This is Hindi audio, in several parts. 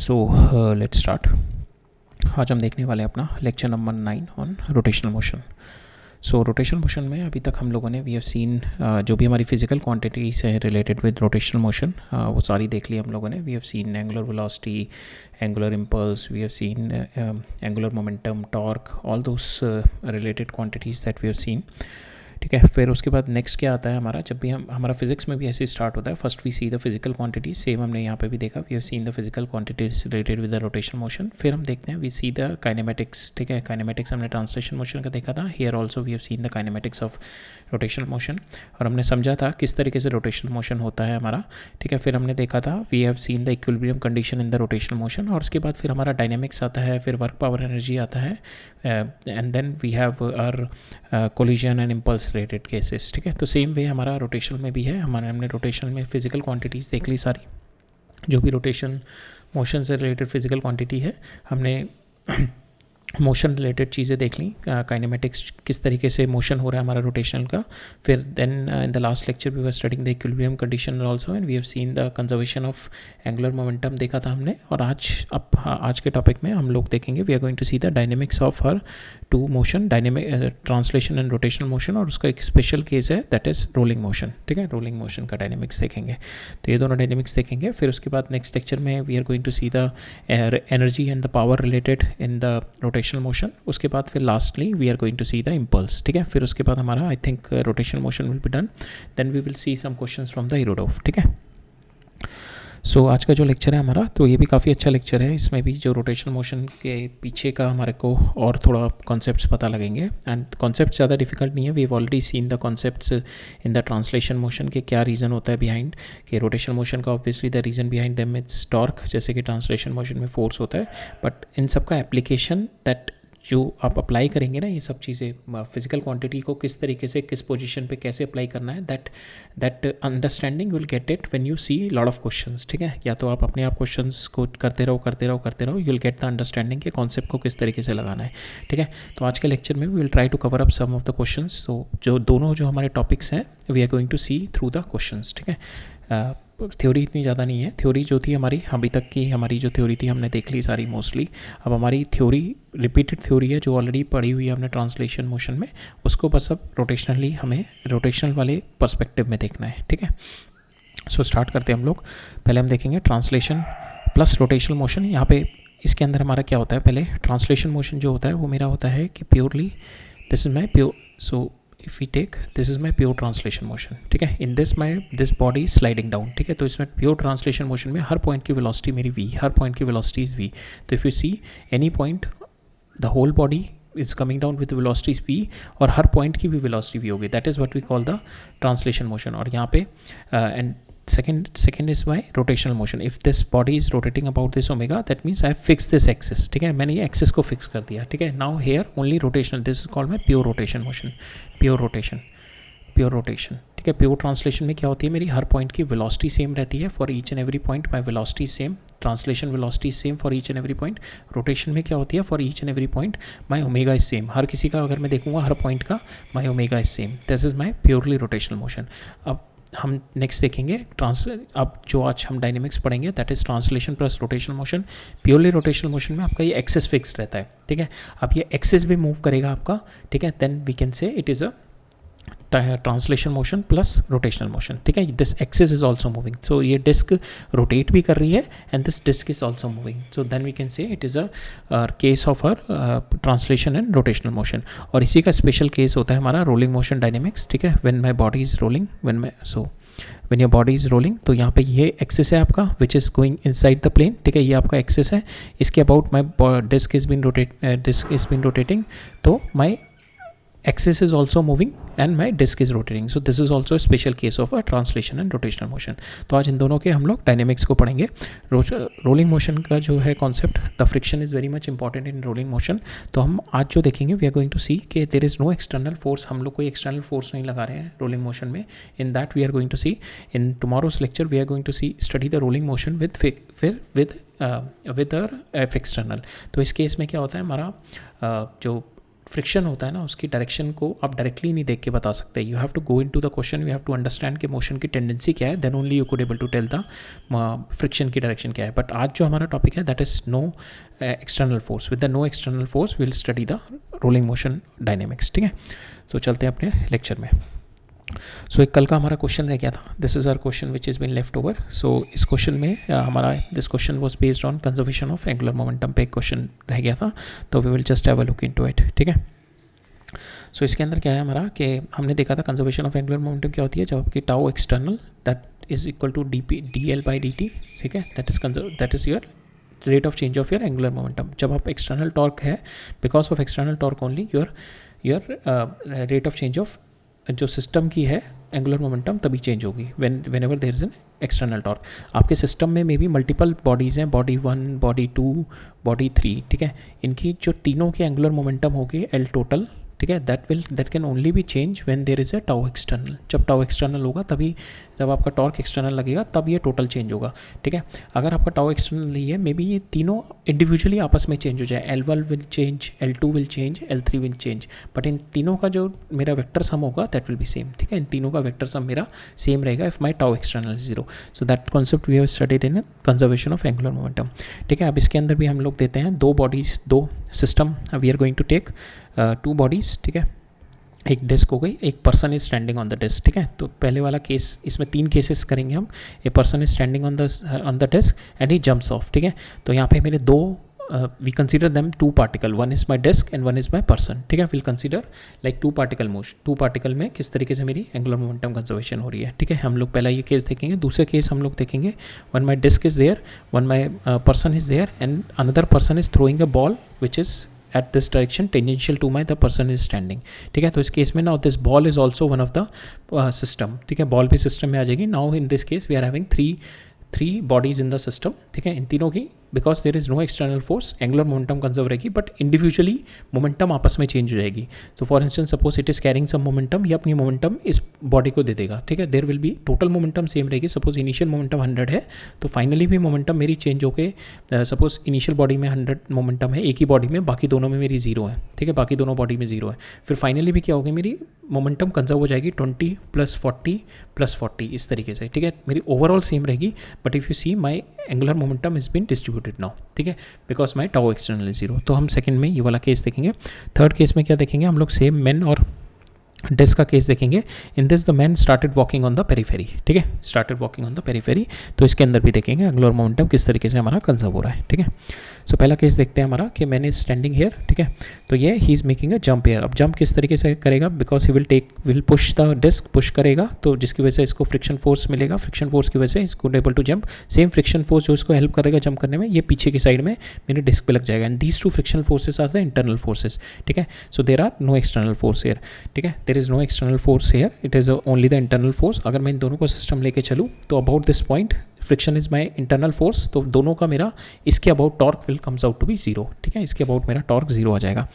So let's start. आज हम देखने वाले हैं अपना lecture number 9 on rotational motion. So rotational motion में अभी तक हम लोगों ने वी हैव सीन जो भी हमारी फिजिकल क्वांटिटीज है रिलेटेड विद रोटेशनल मोशन वो सारी देख ली हम लोगों ने। We have seen angular velocity, angular impulse, we have seen angular momentum, torque, all those related quantities that we have seen. ठीक है, फिर उसके बाद नेक्स्ट क्या आता है हमारा, जब भी हमारा फिजिक्स में भी ऐसे स्टार्ट होता है, first we see the physical quantity, same हमने यहाँ पे भी देखा, we have seen the physical quantities related with the rotational motion. फिर हम देखते हैं वी सी द काइनेमेटिक्स। ठीक है, काइनेमेटिक्स हमने ट्रांसलेशन मोशन का देखा था, here also we have seen the kinematics of rotational motion, और हमने समझा था किस तरीके से रोटेशनल मोशन होता है हमारा। ठीक है, फिर हमने देखा था we have seen the equilibrium condition in the rotational motion, और उसके बाद फिर हमारा डायनेमिक्स आता है, फिर वर्क पावर एनर्जी आता है, and then we have our collision and impulse related cases. ठीक है, तो सेम वे हमारा रोटेशनल में भी है। हमने रोटेशनल में फिजिकल क्वांटिटीज़ देख ली सारी, जो भी रोटेशन मोशन से रिलेटेड फिजिकल क्वांटिटी है। हमने मोशन रिलेटेड चीज़ें देख ली, काइनेमेटिक्स किस तरीके से मोशन हो रहा है हमारा रोटेशनल का। फिर then in the last lecture we were studying the equilibrium condition also, and we have seen the conservation of angular momentum देखा था हमने। और आज के टॉपिक में हम लोग देखेंगे we are going to see the dynamics of हर two motion, dynamic translation and rotational motion, और उसका एक स्पेशल केस है दैट इज़ रोलिंग मोशन। ठीक है, रोलिंग मोशन का डायनेमिक्स देखेंगे, तो ये दोनों डायनेमिक्स देखेंगे। फिर उसके बाद नेक्स्ट लेक्चर में we are going to see the energy and the power related in the rotational motion. उसके बाद फिर lastly we are going to see the impulse. ठीक है, फिर उसके बाद हमारा I think rotational motion will be done, then we will see some questions from the Irodov. ठीक है, सो आज का जो लेक्चर है हमारा, तो ये भी काफ़ी अच्छा लेक्चर है। इसमें भी जो रोटेशनल मोशन के पीछे का हमारे को और थोड़ा कॉन्सेप्ट्स पता लगेंगे, एंड कॉन्सेप्ट ज़्यादा डिफिकल्ट नहीं है। We have already seen the concepts in the translation motion के क्या रीज़न होता है बिहाइंड कि रोटेशनल मोशन का। Obviously the reason behind them it's torque, जैसे कि ट्रांसलेशन मोशन में फोर्स होता है, बट इन सब का एप्लीकेशन दैट जो आप अप्लाई करेंगे ना, ये सब चीज़ें फिजिकल क्वांटिटी को किस तरीके से किस पोजीशन पे कैसे अप्लाई करना है, that understanding will get it when you see lot of questions. ठीक है, या तो आप अपने आप क्वेश्चंस को करते रहो, you will get the understanding के कॉन्सेप्ट को किस तरीके से लगाना है। ठीक है, तो आज के लेक्चर में we will try to cover up some of the questions. तो जो हमारे टॉपिक्स हैं we are going to see through the questions. ठीक है, थ्योरी इतनी ज़्यादा नहीं है। थ्योरी जो थी हमारी अभी तक की, हमारी जो थ्योरी थी हमने देख ली सारी मोस्टली। अब हमारी थ्योरी रिपीटेड थ्योरी है जो ऑलरेडी पढ़ी हुई है हमने ट्रांसलेशन मोशन में, उसको बस अब रोटेशनली हमें रोटेशनल वाले पर्सपेक्टिव में देखना है। ठीक है, सो स्टार्ट करते हैं हम लोग। पहले हम देखेंगे ट्रांसलेशन प्लस रोटेशनल मोशन। यहाँ पे इसके अंदर हमारा क्या होता है, पहले ट्रांसलेशन मोशन जो होता है वो मेरा होता है कि purely this is my pure, so if we take this is my pure translation motion. ठीक है, in this body sliding down. ठीक है, तो इसमें प्योर ट्रांसलेशन मोशन में हर पॉइंट की वेलोसिटी मेरी v, हर पॉइंट की वेलोसिटी इज v। तो if you see any point the whole body is coming down with velocity is v, और हर पॉइंट की भी वेलोसिटी v होगी, that is what we call the translation motion. और यहाँ पे and second is my rotational motion. If this body is rotating about this omega, that means I have fixed this axis. ठीक है, मैंने ये एक्सिस को फिक्स कर दिया। ठीक है, now here only rotational, this is called my pure rotation motion, pure rotation। ठीक है, प्योर ट्रांसलेशन में क्या होती है, मेरी हर पॉइंट की वेलोसिटी सेम रहती है for each and every point, my velocity same, translation velocity same for each and every point. Rotation में क्या होती है, for each and every point my omega is same, हर किसी का अगर मैं देखूंगा हर पॉइंट का my omega is same, this is my purely rotational motion. अब हम नेक्स्ट देखेंगे अब जो आज हम डायनेमिक्स पढ़ेंगे that is translation plus rotational motion. Purely rotational motion में आपका ये एक्सिस फिक्स रहता है। ठीक है, अब ये एक्सिस भी मूव करेगा आपका। ठीक है, then we can say it is a translation motion plus rotational motion. ठीक है, this axis is also moving, so ये डिस्क रोटेट भी कर रही है and this disc is also moving, so then we can say it is a case of हर ट्रांसलेशन एंड रोटेशनल मोशन। और इसी का स्पेशल केस होता है हमारा रोलिंग मोशन डायनेमिक्स। ठीक है, when my body is rolling, when your body is rolling, तो यहाँ पे ये एक्सिस है आपका which is going inside the plane. ठीक है, ये आपका एक्सिस है, इसके about my disc is been rotating, तो my axis is also moving and my disk is rotating, so this is also a special case of a translation and rotational motion। तो आज इन दोनों के हम लोग डायनेमिक्स को पढ़ेंगे। रोलिंग मोशन का जो है concept, the friction is very much important in rolling motion. तो हम आज जो देखेंगे we are going to see कि there is no external force, हम लोग कोई एक्सटर्नल फोर्स नहीं लगा रहे हैं रोलिंग मोशन में। In that we are going to see in tomorrow's lecture, we are going to see study the rolling motion with F external. तो इस केस में क्या होता है, हमारा जो फ्रिक्शन होता है ना, उसकी डायरेक्शन को आप डायरेक्टली नहीं देख के बता सकते. You have to go into the question, you have to understand कि मोशन की टेंडेंसी क्या है, then only you could able to tell the friction की डायरेक्शन क्या है. बट आज जो हमारा टॉपिक है that is no external force. With the no external force will study the rolling motion dynamics. ठीक है, सो चलते हैं अपने लेक्चर में. सो एक कल का हमारा क्वेश्चन रह गया था. This is our question which is been left over. So इस क्वेश्चन में हमारा this question was based on conservation of angular momentum पे एक क्वेश्चन रह गया था, तो we will just have a look into it. ठीक है, सो इसके अंदर क्या है हमारा कि हमने देखा था कंजर्वेशन ऑफ एंगुलर मोमेंटम क्या होती है, जब आपकी tau external that is equal to d l by d t. ठीक है, that is your rate of change of your angular momentum. जब आप एक्सटर्नल टॉर्क है, because of external torque only your rate of change of जो सिस्टम की है एंगुलर मोमेंटम तभी चेंज होगी whenever there is an external torque. आपके सिस्टम में मे बी मल्टीपल बॉडीज़ हैं, बॉडी 1, बॉडी 2, बॉडी 3. ठीक है, इनकी जो तीनों की एंगुलर मोमेंटम होगी एल टोटल. ठीक है, that can only be change when there is a tau external. जब टाउ एक्सटर्नल होगा तभी, जब आपका टॉर्क एक्सटर्नल लगेगा तब ये टोटल चेंज होगा. ठीक है, अगर आपका टाउ एक्सटर्नल नहीं है, मे बी ये तीनों इंडिविजुअली आपस में चेंज हो जाए. L1 will change, L2 will change, L3 will change, but in तीनों का जो मेरा वेक्टर सम होगा दैट विल बी सेम. ठीक है, इन तीनों का वेक्टर सम मेरा सेम रहेगा if my tau external is 0. So that concept we have studied in conservation of angular momentum. ठीक है, अब इसके अंदर भी हम लोग देते हैं दो बॉडीज़, दो system. We are going to take 2 bodies. ठीक है, एक डिस्क हो गई, एक person is standing on the disc. ठीक है, तो पहले वाला केस, इसमें 3 केसेस करेंगे हम. A person is standing on the disc and he jumps off. ठीक है, तो यहाँ पे मेरे दो we consider them 2 particle, one is my disc and one is my person. ठीक है, will consider like 2 particle motion. 2 particle में किस तरीके से मेरी एंगुलर मोमेंटम कंजर्वेशन हो रही है. ठीक है, हम लोग पहला ये केस देखेंगे. दूसरे केस हम लोग देखेंगे, one my disc is there, one my person is there and another person is throwing a ball which is at this direction tangential to my the person is standing. ठीक है, तो इस केस में now this ball is also one of the system. ठीक है, बॉल भी सिस्टम में आ जाएगी. now in this case we are having three bodies in the system. ठीक है, इन तीनों की because there is no external force angular momentum conserve रहेगी, बट इंडिविजुअली मोमेंटम आपस में चेंज हो जाएगी. So for instance suppose it is carrying some momentum, ये अपनी मोमेंटम इस बॉडी को दे देगा. ठीक है, there will be total momentum same रहेगी. सपोज इनिशियल मोमेंटम 100 है, तो फाइनली भी मोमेंटम मेरी चेंज होके सपोज इनिशियल बॉडी में 100 मोमेंटम है एक ही बॉडी में, बाकी दोनों में मेरी 0 है. ठीक है, बाकी दोनों बॉडी में 0 है. फिर फाइनली भी क्या होगी, मेरी मोमेंटम कंजर्व हो जाएगी 20 + 40 + 40 इस तरीके से. ठीक है, मेरी ओवरऑल सेम रहेगी, but if you see my angular momentum is been distributed now. ठीक है, because my tau external is 0. तो हम सेकंड में ये वाला केस देखेंगे. थर्ड केस में क्या देखेंगे हम लोग, सेम मैन और डिस्क का केस देखेंगे. In this the man started walking on the periphery. ठीक है, started walking on the periphery. तो इसके अंदर भी देखेंगे एंगुलर मोमेंटम किस तरीके से हमारा कंजर्व हो रहा है. ठीक है, सो पहला केस देखते हैं हमारा कि मैन इज स्टैंडिंग हेयर. ठीक है, तो ये he is making a jump here. अब जंप किस तरीके से करेगा, because he will push the disc, push करेगा, तो जिसकी वजह से इसको फ्रिक्शन फोर्स मिलेगा. फ्रिक्शन फोर्स की वजह से इसको able to jump. Same friction force जो इसको हेल्प करेगा जंप करने में, ये पीछे की साइड में मेरे डिस्क पे लग जाएगा. And these 2 friction forces are the internal forces. ठीक है, so there are no external force here. ठीक है, there is no external force here, it is only the internal force. अगर मैं इन दोनों को सिस्टम लेके चलूँ तो about this point friction is my internal force, तो दोनों का मेरा इसके about torque will comes out to be 0. ठीक है, इसके अबाउट मेरा टॉर्क 0 आ जाएगा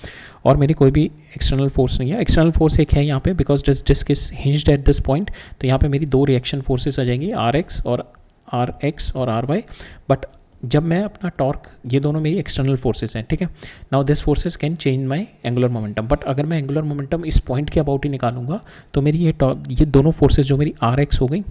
और मेरी कोई भी एक्सटर्नल फोर्स नहीं है. एक्सटर्नल फोर्स एक है यहाँ पे, because disc is hinged at this point, तो यहाँ पे मेरी 2 रिएक्शन फोर्सेस आ जाएंगी, RX और RY. बट जब मैं अपना टॉर्क, ये दोनों मेरी एक्सटर्नल फोर्सेस हैं. ठीक है, now this forces can change my angular momentum, but अगर मैं एंगुलर मोमेंटम इस पॉइंट के अबाउट ही निकालूंगा तो मेरी ये दोनों फोर्सेस जो मेरी RX हो गई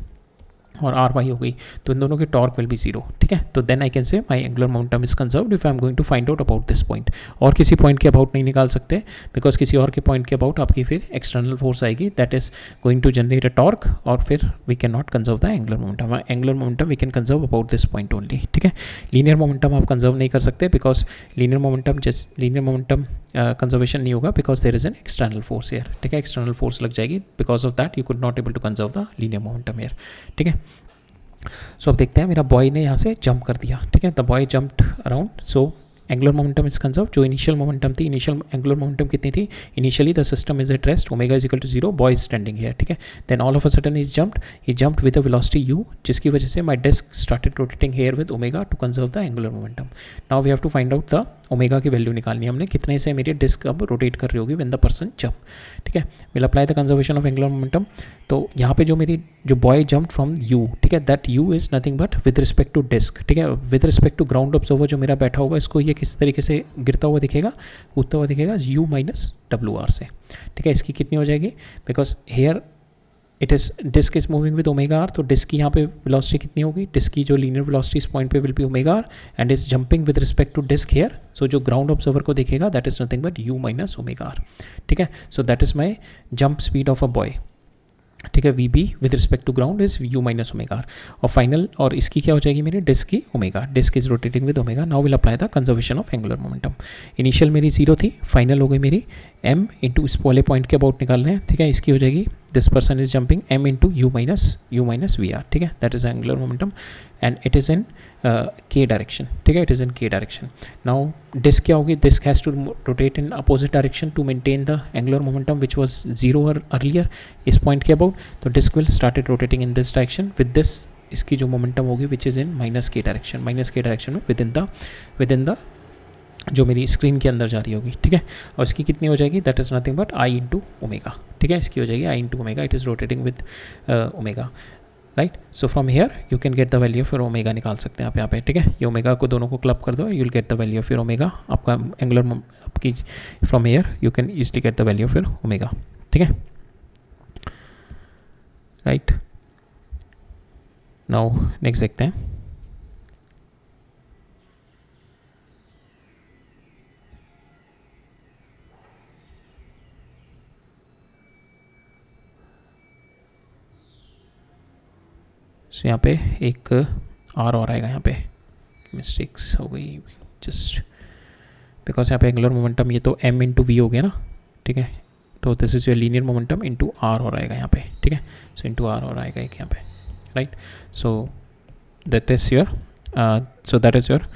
और RY हो गई, तो इन दोनों की टॉर्क विल बी 0. ठीक है, तो then I can say my angular momentum is conserved if I am going to find out about this point. और किसी पॉइंट के अबाउट नहीं निकाल सकते, बिकॉज किसी और के पॉइंट के अबाउट आपकी फिर एक्सटर्नल फोर्स आएगी that is going to generate a torque, और फिर we can not conserve the angular momentum. Angular momentum we can conserve about this point only. ठीक है, लीनियर मोमेंटम आप कंजर्व नहीं कर सकते, बिकॉज लीनियर मोमेंटम कंजर्वेशन नहीं होगा, because there is an external force here. ठीक है, एक्सटर्नल फोर्स लग जाएगी, because of that you could not able to conserve the linear momentum here. ठीक है, सो अब देखते हैं, मेरा बॉय ने यहाँ से जंप कर दिया. ठीक है, the boy jumped around, so angular momentum is conserve. जो इनिशियल मोमेंटम थी, इनिशियल एंगुलर मोमेंटम कितनी थी, initially the system is at rest, omega is equal to 0, boy is standing here. ठीक है, then all of a sudden is jumped, he jumped with a velocity u, जिसकी वजह से my disc started rotating here with omega to conserve the angular momentum. Now we have to find out the omega की वैल्यू निकालनी है हमने, कितने से मेरी डिस्क अब रोटेट कर रही होगी व्हेन द पर्सन जंप, ठीक है। Will apply the conservation of angular momentum. तो यहाँ पे जो मेरी जो बॉय जंप फ्रॉम यू, ठीक है, that you is nothing but with respect to disc, ठीक है, with respect to ground observer जो मेरा बैठा होगा, इसको ये किस तरीके से गिरता हुआ दिखेगा, कूदता हुआ दिखेगा, u माइनस डब्ल्यू आर से, ठीक है। इसकी कितनी हो जाएगी, because here it is disc is moving with omega r, तो डिस्क की यहाँ पे वेलोसिटी कितनी होगी, डिस्क की जो लीनियर वेलोसिटी इस पॉइंट पे will be omega r and is jumping with respect to disc here, so जो ग्राउंड ऑब्जर्वर को देखेगा that is nothing but u minus omega are, ठीक है। So that is my jump speed of a boy, ठीक है। We B with respect to ground is u minus omega r, और फाइनल, और इसकी क्या हो जाएगी मेरी डिस्क की omega, disc is rotating with omega. Now will apply the conservation of angular momentum. Initial मेरी 0 थी, फाइनल हो गई मेरी m इंटू इस वाले पॉइंट के अबाउट निकालना है, ठीक है। इसकी हो जाएगी this person is jumping m into u minus v r, ठीक है, that is angular momentum and it is in k direction, ठीक है, it is in k direction. Now disc क्या होगी, disc has to rotate in opposite direction to maintain the angular momentum which was 0 earlier इस पॉइंट के अबाउट, तो disc will started rotating in this direction with this, इसकी जो मोमेंटम होगी विच is in minus k direction, minus k direction में विद इन द जो मेरी स्क्रीन के अंदर जा रही होगी, ठीक है। और इसकी कितनी हो जाएगी, that is nothing but I into omega, ठीक है, इसकी हो जाएगी I into omega, it is rotating with omega, right. So from here you can get the value of your omega, निकाल सकते हैं आप यहाँ पे, ठीक है। ये ओमेगा को दोनों को क्लब कर दो, you will get the value of your omega, आपका एंगुलर आपकी from here you can easily get the value of your omega, ठीक है, राइट। नाउ नेक्स्ट देखते हैं। सो यहाँ पे एक आर और आएगा, यहाँ पे मिस्टेक्स हो गई जस्ट बिकॉज यहाँ पे एंगुलर मोमेंटम ये तो m इंटू वी हो गया ना, ठीक है, तो this is your linear momentum into r और आएगा यहाँ पे, ठीक है। सो इंटू आर और आएगा एक यहाँ पे, right. So that is your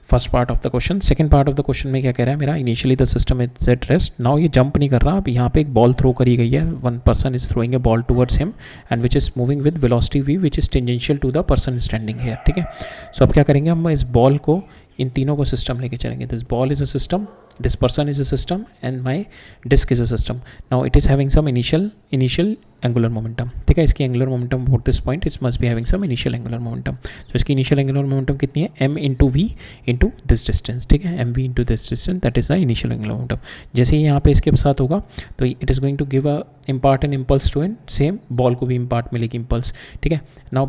first part of the question. Second part of the question में क्या कह रहा है मेरा, initially the system is at rest, now ये जंप नहीं कर रहा, अब यहाँ पे एक बॉल थ्रो करी गई है, one person is throwing a ball towards him and which is moving with velocity v which is tangential to the person standing here, ठीक है। सो अब क्या करेंगे हम, इस बॉल को, इन तीनों को सिस्टम लेके चलेंगे, this ball is a system, this person is a system and my disc is a system. Now it is having some initial angular momentum, ठीक है, इसकी angular momentum about this point it must be having some initial angular momentum. So इसकी इनिशियल एंगुलर मोमेंटम कितनी है, m into v into this distance, ठीक है, mv into this distance, that is the initial angular momentum. जैसे ही यहाँ पे इसके साथ होगा तो it is going to give a impart an impulse to an, same ball को भी इम्पार्ट मिलेगी इम्पल्स, ठीक है। Now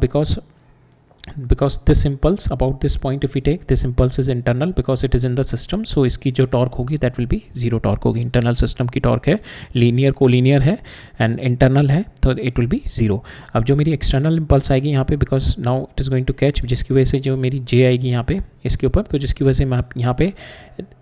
because this impulse about this point if we take this impulse is internal because it is in the system, so इसकी जो टॉर्क होगी that will be zero torque होगी, इंटरनल सिस्टम की टॉर्क है, लीनियर कोलीनियर है एंड इंटरनल है, तो it will be zero। अब जो मेरी एक्सटर्नल इम्पल्स आएगी यहाँ पे, because now it is going to catch, जिसकी वजह से जो मेरी जे आएगी यहाँ पे इसके ऊपर, तो जिसकी वजह से मैं यहाँ पे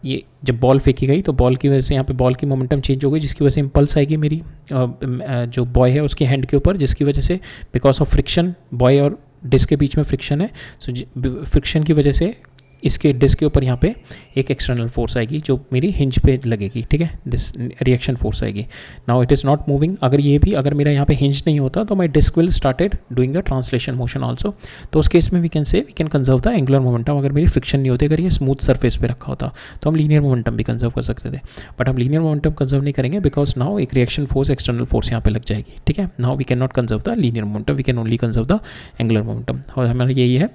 ये जब बॉल फेंकी गई तो बॉल की वजह से यहाँ पे बॉल की मोमेंटम चेंज हो गई, जिसकी वजह से इम्पल्स आएगी मेरी जो बॉय है उसके हैंड के ऊपर, जिसकी वजह से बिकॉज ऑफ फ्रिक्शन, बॉय और डिस्क के बीच में फ्रिक्शन है, सो फ्रिक्शन की वजह से इसके डिस्क के ऊपर यहाँ पे एक एक्सटर्नल फोर्स आएगी जो मेरी हिंज पे लगेगी, ठीक है, दिस रिएक्शन फोर्स आएगी। Now it is not moving, अगर मेरा यहाँ पे हिंज नहीं होता तो my disc will started doing a translation motion also, तो उस केस में we can conserve the angular momentum. अगर मेरी फ्रिक्शन नहीं होती, अगर ये स्मूथ सरफेस पे रखा होता तो हम लीनियर मोमेंटम भी कंजर्व कर सकते थे, बट हम लीनियर मोमेंटम कंजर्व नहीं करेंगे बिकॉज नाउ एक रिएक्शन फोर्स, एक्सटर्नल फोर्स यहाँ पे लग जाएगी, ठीक है। Now we can not conserve the linear momentum, we can only conserve the angular momentum. और हमारा यही है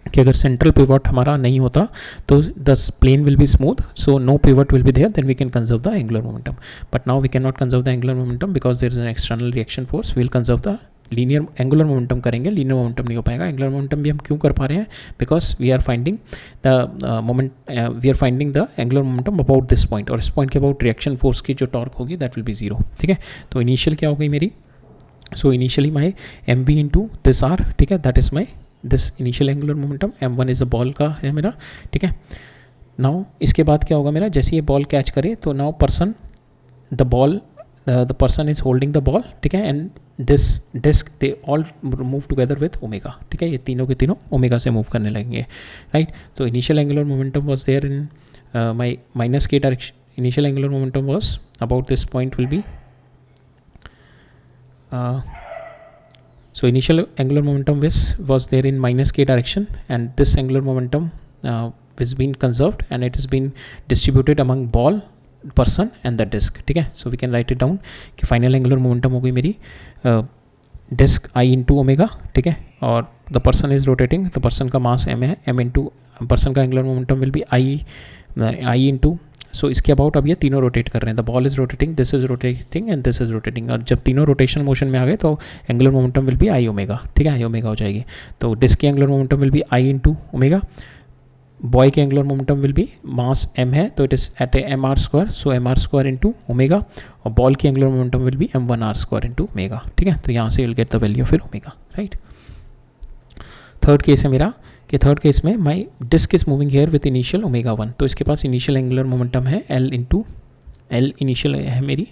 कि अगर सेंट्रल पिवट हमारा नहीं होता तो the plane will be smooth, so no pivot will be there, then we can conserve the angular momentum. But now we can not conserve the angular momentum because there is an external reaction force, we will conserve the linear angular momentum करेंगे, लीनियर मोमेंटम नहीं हो पाएगा। एंगुलर मोमेंटम भी हम क्यों कर पा रहे हैं, because we are finding the angular momentum about this point, और इस पॉइंट के अबाउट रिएक्शन फोर्स की जो टॉर्क होगी दैट विल बी जीरो, ठीक है। तो इनिशियल क्या हो गई मेरी, so initially my m v into this r, ठीक है, that is my this initial angular momentum, m1 is the ball का है मेरा, ठीक है। नाउ इसके बाद क्या होगा मेरा, जैसे ये बॉल कैच करे तो now the person is holding the ball, ठीक है, and this disc they all move together with omega, ठीक है, ये तीनों के तीनों ओमेगा से मूव करने लगेंगे, राइट। तो initial angular momentum was there in my minus k direction, initial angular momentum was about this point will be so initial angular momentum was there in minus k direction and this angular momentum was been conserved and it is been distributed among ball, person and the disc. ठीक है, so we can write it down कि फाइनल एंगुलर मोमेंटम हो गई मेरी डिस्क आई इंटू ओमेगा. ठीक है, और the person is rotating, the person का मास m है, m इंटू पर्सन का angular momentum will be I into. So इसके अबाउट अब ये तीनों रोटेट कर रहे हैं. The ball is rotating, this is rotating and this is rotating. और जब तीनों रोटेशन मोशन में आ गए तो angular momentum will be I omega. ठीक है, आई ओमेगा हो जाएगी. तो डिस्क की angular momentum will be I into omega. Boy के angular momentum will be mass m है तो it is at a m are square, so m are square into omega. और बॉल की angular momentum will be m1 r square into omega. ठीक है, तो यहाँ से विल गेट द वैल्यू फिर ओमेगा. राइट, थर्ड केस है मेरा कि थर्ड केस में my disc is moving here with initial omega 1. तो इसके पास इनिशियल एंगुलर मोमेंटम है l इंटू एल, इनिशियल है मेरी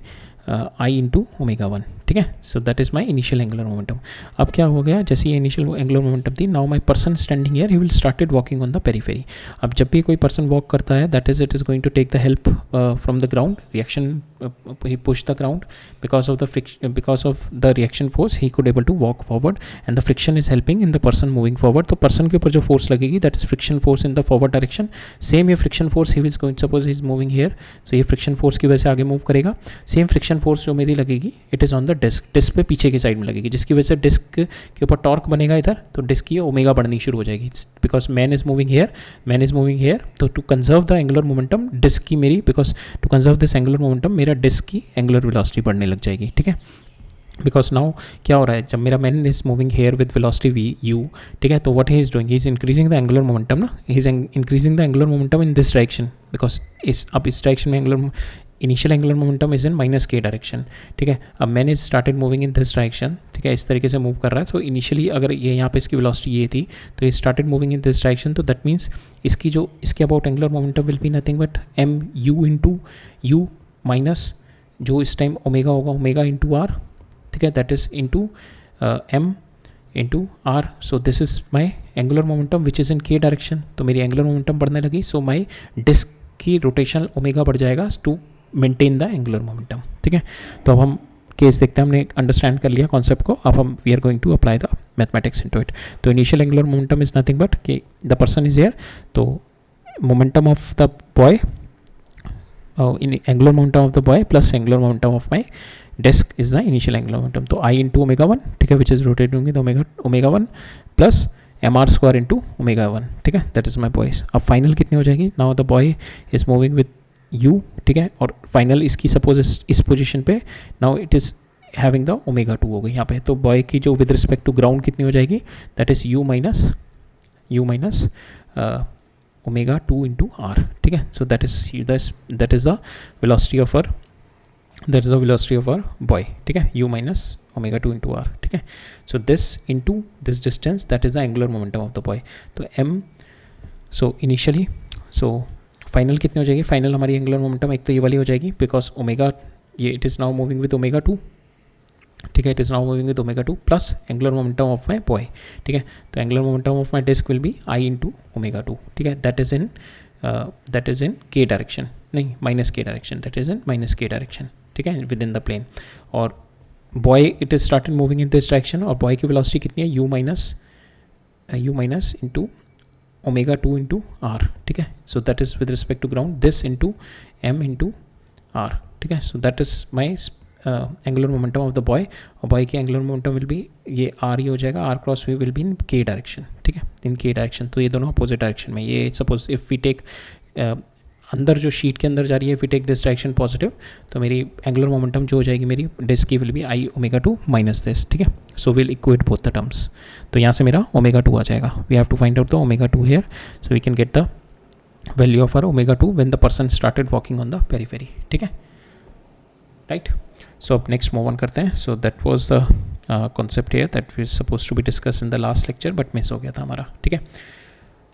आई इंटू ओमेगा 1. ठीक है, so that is my initial angular momentum. अब क्या हो गया, जैसे ये इनिशियल एंगुलर मोमेंटम थी, now my person standing here he will started walking on the periphery. अब जब भी कोई पर्सन वॉक करता है that is it is going to take the help from the ground. Reaction he pushed the ground because of the friction, because of the reaction force he could able to walk forward and the friction is helping in the person moving forward. तो person के ऊपर जो force लगेगी that is friction force in the forward direction. same ये friction force he is going, suppose he is moving here, so ये friction force की वजह से आगे move करेगा. same friction force जो मेरी लगेगी it is on the disc, disc पे पीछे की साइड में लगेगी, जिसकी वजह से disc के ऊपर torque बनेगा इधर, तो disc की ओमेगा बढ़नी शुरू हो जाएगी because man is moving here, man is moving here. तो to conserve the angular momentum disc की मेरी, because to conserve this angular momentum मेरा डिस्क की एंगुलर वेलोसिटी बढ़ने लग जाएगी. ठीक है, बिकॉज नाउ क्या हो रहा है, जब मेरा man is moving here with velocity v u. ठीक है, तो what he is doing, he is increasing the angular momentum ना, he is increasing the angular momentum in this direction, because अब इस डायरेक्शन में angular initial angular momentum is in minus k direction. ठीक है, अब man is started moving in this direction. ठीक है, इस तरीके से मूव कर रहा है. सो इनिशियली अगर ये यहाँ पे इसकी वेलोसिटी ये थी तो ये started moving in this direction, तो दैट मीन्स इसकी जो इसके about angular momentum will be nothing but m u into u minus जो इस टाइम ओमेगा होगा ओमेगा इंटू आर. ठीक है, that is into M into r. So this is my angular momentum which is in k direction. तो मेरी एंगुलर मोमेंटम बढ़ने लगी, सो माई डिस्क की रोटेशनल ओमेगा बढ़ जाएगा to maintain the angular momentum. ठीक है, तो अब हम केस देखते हैं, हमने अंडरस्टैंड कर लिया कॉन्सेप्ट को. अब हम we are going to apply the mathematics into it. तो initial angular momentum is nothing but कि द पर्सन इज हियर, तो momentum of the boy in angular momentum of the boy plus angular momentum of my disk is the initial angular momentum. तो I into omega 1. ठीक है, which is rotating with omega 1 plus mr square into omega 1. ठीक है, that is my boys. अब final कितनी हो जाएगी, now the boy is moving with u. ठीक है, और final इसकी suppose इस पोजिशन पे now it is having the omega 2 हो गई यहाँ पे. तो boy की जो with respect to ground कितनी हो जाएगी, that is u minus omega 2 into r. ठीक है, so that is the velocity of our boy. ठीक है, u minus omega 2 into r. ठीक है, so this into this distance, that is the angular momentum of the boy. तो m, so initially, so final कितनी हो जाएगी, final हमारी angular momentum एक तो ये वाली हो जाएगी because omega ये it is now moving with omega 2. ठीक है, it is now moving with omega 2 plus angular momentum of my boy. ठीक है, तो angular momentum of my disc will be I into omega 2. ठीक है, that is in k direction, नहीं minus k direction, that is in minus k direction. ठीक है, विद इन द प्लेन. और boy it is started moving in this direction, और बॉय की वेलोसिटी कितनी है, u minus into omega 2 into r. ठीक है, so that is with respect to ground, this into M into r. ठीक है, so that is my angular momentum of the boy. और बॉय की एंगुलर मोमेंटम विल बी ये आर ही हो जाएगा, r cross v will be in k direction. ठीक है, इन के डायरेक्शन. तो ये दोनों अपोजिट डायरेक्शन में, ये सपोज इफ़ वी टेक अंदर जो शीट के अंदर जा रही है, if we take this direction positive, तो मेरी एंगुलर मोमेंटम जो हो जाएगी मेरी डिस्क की will be I omega 2 minus this. ठीक है, so will equate both the terms. तो यहाँ से मेरा ओमेगा 2 आ जाएगा. We have to find out the omega 2 here, so we can get the value of r omega 2 when the person started walking on the periphery. ठीक है, राइट. सो अब नेक्स्ट मूव ऑन करते हैं. So that was the concept here that we suppose to be discuss in the last lecture but miss हो गया था हमारा. ठीक है,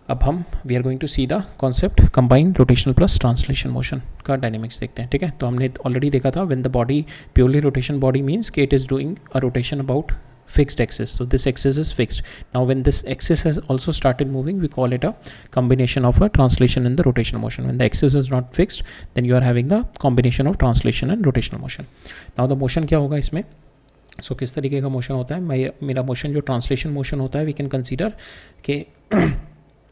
अब हम we are going to see the concept combined rotational plus translation motion का डायनेमिक्स देखते हैं. ठीक है, तो हमने ऑलरेडी देखा था when the body purely rotation body means कि it is doing a rotation about fixed axis. So this axis is fixed. Now when this axis has also started moving, we call it a combination of a translation and the rotational motion. When the axis is not fixed, then you are having the combination of translation and rotational motion. Now the motion क्या होगा इसमें, so किस तरीके का मोशन होता है, मेरा मोशन जो ट्रांसलेशन मोशन होता है, वी कैन कंसीडर कि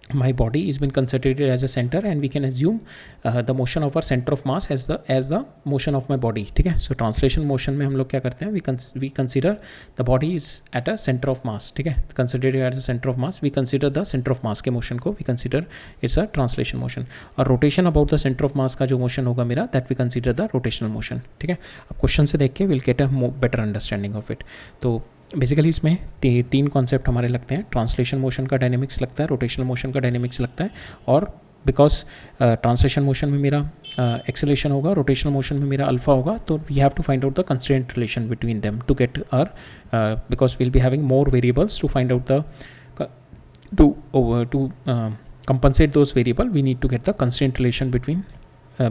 my body is been considered as a center and we can assume the motion of our center of mass as the motion of my body. ठीक है. So translation motion में हम लोग क्या करते हैं, we consider the body is at a center of mass. ठीक है. Considered as a center of mass, we consider the center of mass के motion को we consider it's a translation motion. और rotation about the center of mass का जो motion होगा मेरा, that we consider the rotational motion. ठीक है. अब क्वेश्चन से देख के we'll get a better understanding of it. तो बेसिकली इसमें तीन कॉन्सेप्ट हमारे लगते हैं. ट्रांसलेशन मोशन का डायनेमिक्स लगता है, रोटेशनल मोशन का डायनेमिक्स लगता है, और बिकॉज ट्रांसलेशन मोशन में मेरा एक्सेलेरेशन होगा, रोटेशनल मोशन में मेरा अल्फा होगा, तो we have to find out the constraint relation between them to get r, because we'll be having more variables to find out the to compensate those variable we need to get the constraint relation between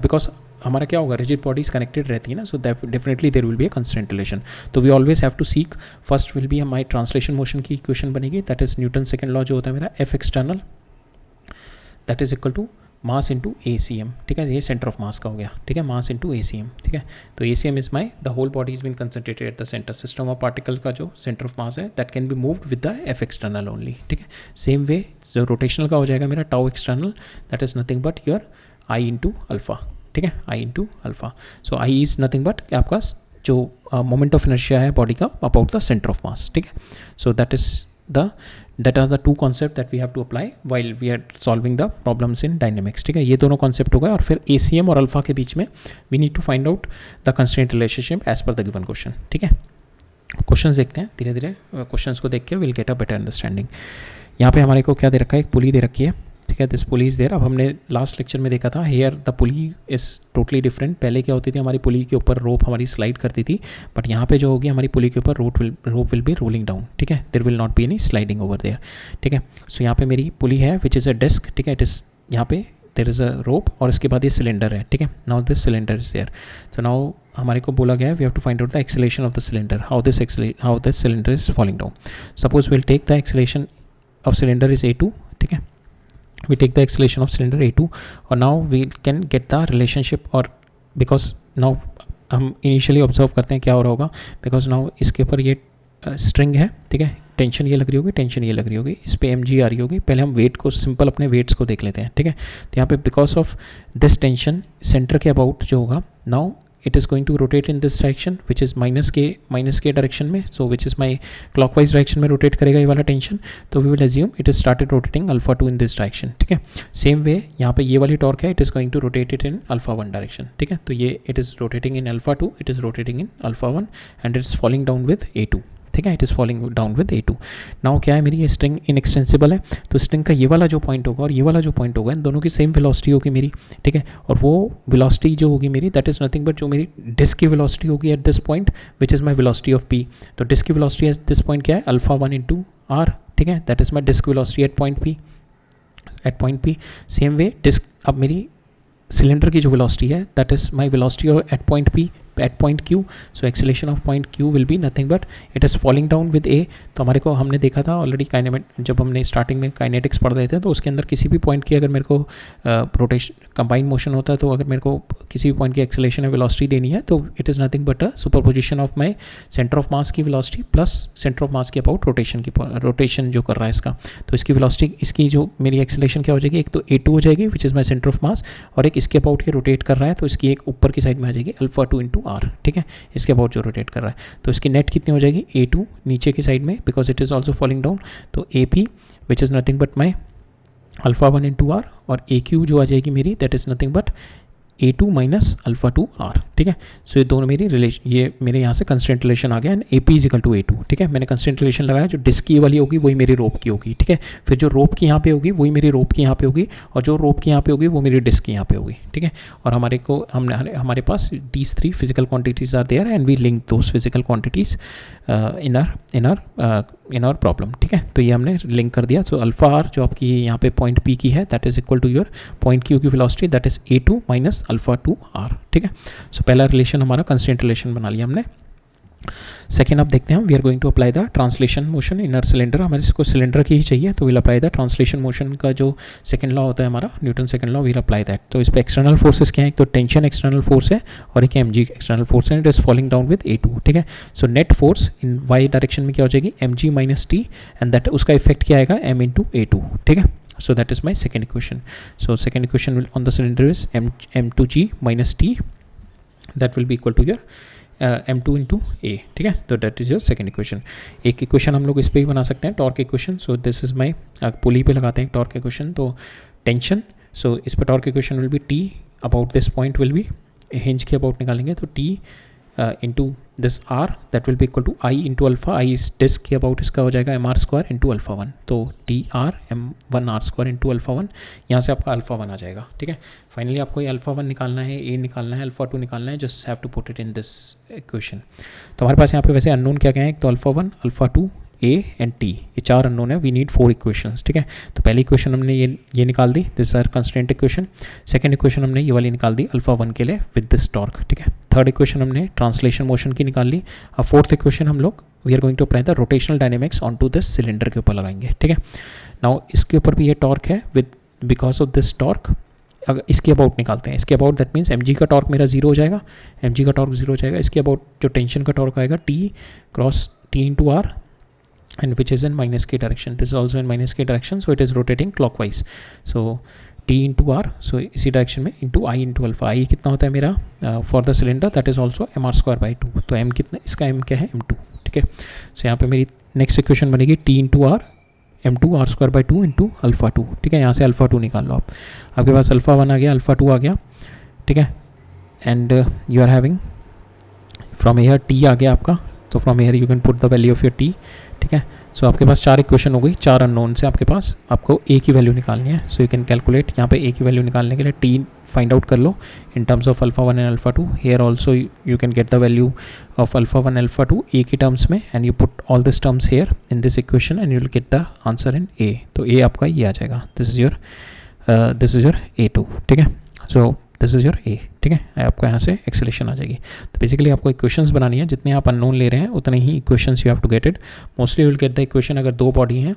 because हमारा क्या होगा, रिजिड बॉडीज कनेक्टेड रहती है ना, so definitely there will be a constant relation. तो we always have to seek, first will be हमारी ट्रांसलेशन मोशन की इक्वेशन बनेगी, that is Newton second law जो होता है मेरा F external that is equal to mass into a C m. ठीक है, ये सेंटर ऑफ मास का हो गया. ठीक है, मास इंटू ए सी एम. ठीक है, तो a C m is my the whole body is been concentrated at the centre. System of particle का जो सेंटर ऑफ मास है that can be moved with the F external only. ठीक है, सेम वे जो रोटेशनल का हो जाएगा मेरा tau external that is nothing but your I into alpha. ठीक है, I into alpha. So I is nothing but आपका जो मोमेंट ऑफ इनर्शिया है बॉडी का about the centre of mass. ठीक है, सो that are the two concept that we have to apply while we are solving the problems in dynamics. ठीक है, ये दोनों कॉन्सेप्ट हो गए, और फिर ACM और अल्फा के बीच में we need to find out the constraint relationship as per the given question. ठीक है, क्वेश्चंस देखते हैं धीरे धीरे. क्वेश्चंस को देख के we'll get a better understanding. यहाँ पे हमारे को क्या दे रखा है, एक पुली दे रखी है. ठीक है, दिस पुली इज़ देयर. अब हमने लास्ट लेक्चर में देखा था here the pulley is totally different. पहले क्या होती थी, हमारी पुली के ऊपर रोप हमारी स्लाइड करती थी, बट यहाँ पे जो होगी हमारी पुली के ऊपर rope will be rolling down. ठीक है, there will not be any sliding over there. ठीक है, सो यहाँ पे मेरी पुली है विच इज़ अ डिस्क. ठीक है, इट इज़ यहाँ पे देयर इज़ अ रोप और इसके बाद ये सिलेंडर है. ठीक है, now this cylinder is there. So now हमारे को बोला गया है we have to find out the acceleration of the cylinder, how this cylinder is falling down. Suppose will take the acceleration of cylinder is A2. ठीक है, we take the acceleration of cylinder A2 और now we can get the relationship, और because now हम initially observe करते हैं क्या हो रहा होगा, because now इसके ऊपर ये string है. ठीक है, टेंशन ये लग रही होगी, टेंशन ये लग रही होगी, इस पे mg आ रही होगी. पहले हम वेट को सिंपल अपने वेट्स को देख लेते हैं. ठीक है, तो यहाँ पे because of this tension centre के अबाउट जो होगा, now it is going to rotate in this direction which is minus k direction में, so which is my clockwise direction में rotate करेगा ये वाला टेंशन. तो we will assume it is started rotating alpha 2 in this direction. ठीक है, same way यहाँ पे ये वाली टॉर्क है, it is going to rotate it in alpha 1 direction. ठीक है, तो ये it is rotating in alpha 2, it is rotating in alpha 1 and it is falling down with A2. ठीक है, it is falling down with A2. Now क्या है, मेरी ये स्ट्रिंग इनएक्सटेंसिबल है, तो स्ट्रिंग का ये वाला जो पॉइंट होगा और ये वाला जो पॉइंट होगा इन दोनों की सेम वेलोसिटी होगी मेरी. ठीक है, और वो वेलोसिटी जो होगी मेरी दैट इज़ नथिंग बट जो मेरी डिस्क की वेलोसिटी होगी at this point which is my velocity of P. तो डिस्क की वेलोसिटी एट दिस पॉइंट क्या है, अल्फा 1 इंटू R. ठीक है, that is my disc velocity at point P. Same way disc, अब मेरी सिलेंडर की जो वेलोसिटी है that is my velocity at point P at point Q. So acceleration of point Q will be nothing but it is falling down with A. तो हमारे को हमने देखा था ऑलरेडी जब हमने स्टार्टिंग में काइनेटिक्स पढ़ रहे थे, तो उसके अंदर किसी भी पॉइंट की अगर मेरे को रोटेशन कंबाइन मोशन होता है, तो अगर मेरे को किसी भी पॉइंट की एक्सेलेरेशन या वेलोसिटी देनी है, तो it is nothing but a superposition of my centre of mass की velocity plus centre of mass के अबाउट रोटेशन जो कर रहा है इसका. तो इसकी वेलोसिटी, इसकी जो मेरी एक्सेलेरेशन क्या हो जाएगी, एक तो A2 हो जाएगी विच इज़ माई सेंटर ऑफ मास, और एक इसके अबाउट के रोटेट कर रहा है, तो इसकी एक ऊपर की साइड में आ जाएगी अल्फा 2 इंटू R. ठीक है, इसके अबाउट जो रोटेट कर रहा है, तो इसकी नेट कितनी हो जाएगी, A2 नीचे की साइड में because it is also falling down, तो AP which is nothing but my alpha 1 into R, और AQ जो आ जाएगी मेरी that is nothing but A2 minus alpha 2 R. ठीक है, सो ये दोनों मेरी रिलेशन, ये मेरे यहाँ से कंस्टेंट रिलेशन आ गया and AP is equal to A2. ठीक है, मैंने कंस्टेंट रिलेशन लगाया, जो डिस्क की वाली होगी वही मेरी रोप की होगी. ठीक है, फिर जो रोप की यहाँ पे होगी वही मेरी रोप की यहाँ पे होगी, और जो रोप की यहाँ पे होगी वो मेरी डिस्क की यहाँ पे होगी. ठीक है, और हमारे पास दीज 3 physical quantities are there and we link those physical quantities in our problem. ठीक है, तो ये हमने लिंक कर दिया. सो अल्फा R जो आपकी यहाँ पे पॉइंट P की है that is equal to your point Q की velocity that is A2 minus alpha 2 R. ठीक है, सो पहला रिलेशन हमारा कंस्टेंट रिलेशन बना लिया हमने. सेकेंड अब देखते हैं, we are going to apply the translation motion inner cylinder. हमें इसको सिलेंडर की ही चाहिए, तो we'll apply the translation motion का जो सेकंड लॉ होता है हमारा, Newton second law, we'll apply that. तो इस पर एक्सटर्नल फोर्सेस क्या है, एक तो टेंशन एक्सटर्नल फोर्स है और एक mg एक्सटर्नल फोर्स है, it is falling down with A2. ठीक है, so net force in y direction में क्या हो जाएगी, mg minus t, and that उसका इफेक्ट क्या आएगा, m इंटू A2. ठीक है, So that is my second equation. So second equation will on the cylinder is m2g minus t, that will be equal to your m2 into ए, ठीक है. तो that is your second equation. एक इक्वेशन हम लोग इस पर भी बना सकते हैं, torque equation. So this is my, pulley पे लगाते हैं टॉर्क इक्वेशन, तो टेंशन. सो इस पर torque equation will be T about this point will be, hinge के अबाउट निकालेंगे तो T into this r, that will be equal to I into alpha. I इस डिस्क के अबाउट इसका हो जाएगा m are square into alpha one. तो T r m one r square into alpha one, यहाँ से आपका अल्फा वन आ जाएगा, ठीक है. फाइनली आपको ये अल्फा वन निकालना है, ए निकालना है, अल्फा टू निकालना है. Just have to put it in this equation. तो हमारे पास यहाँ पे वैसे अननोन क्या क्या है, एक तो alpha one, alpha two, A and T, ये चार अननोन है. वी नीड 4 इक्वेशंस, ठीक है. तो पहली इक्वेशन हमने ये निकाल दी, this are constant equation. Second equation हमने ये वाली निकाल दी अल्फा वन के लिए विद दिस टॉर्क, ठीक है. थर्ड इक्वेशन हमने ट्रांसलेशन मोशन की निकाल ली. अब फोर्थ इक्वेशन हम लोग we are going to apply the rotational dynamics onto this cylinder के ऊपर लगाएंगे, ठीक है. नाउ इसके ऊपर भी ये टॉर्क है with because of this torque. अगर इसके अबाउट निकालते हैं, इसके about that means m g का टॉर्क मेरा जीरो हो जाएगा, एम जी का टॉर्क जीरो हो जाएगा. इसके अबाउट जो टेंशन का टॉर्क आएगा t cross t into r, and which is in minus k direction. This is also in minus k direction, so it is rotating clockwise. So t into r, so इसी डायरेक्शन में into I into alpha. I कितना होता है मेरा for the cylinder, that is also mr square by 2. तो m कितना, इसका m क्या है m2, ठीक है. so यहाँ पे मेरी नेक्स्ट इक्वेशन बनेगी t into r m2 r square by 2 into alpha 2, ठीक है. यहाँ से alpha 2 निकाल लो आप, आपके पास alpha 1 आ गया, alpha 2 आ गया, ठीक है. And you are having from here t आ गया आपका, तो from here you can put the value of your t, ठीक है. सो आपके पास चार इक्वेशन हो गई, चार अननोन से आपके पास आपको ए की वैल्यू निकालनी है. सो यू कैन कैलकुलेट, यहाँ पे ए की वैल्यू निकालने के लिए टी फाइंड आउट कर लो in terms of alpha one and alpha two. Here also you can get the value of alpha one alpha two a की टर्म्स में, and you put all this terms here in this equation and you will get the answer in a. तो ए आपका ये आ जाएगा, this is your a two, ठीक है. So this is your a, ठीक है. आपको यहाँ से एक्सेलेशन आ जाएगी. तो बेसिकली आपको इक्वेशंस बनानी है, जितने आप अननोन ले रहे हैं उतने ही equations you have to get it. Mostly will get the equation अगर दो बॉडी हैं,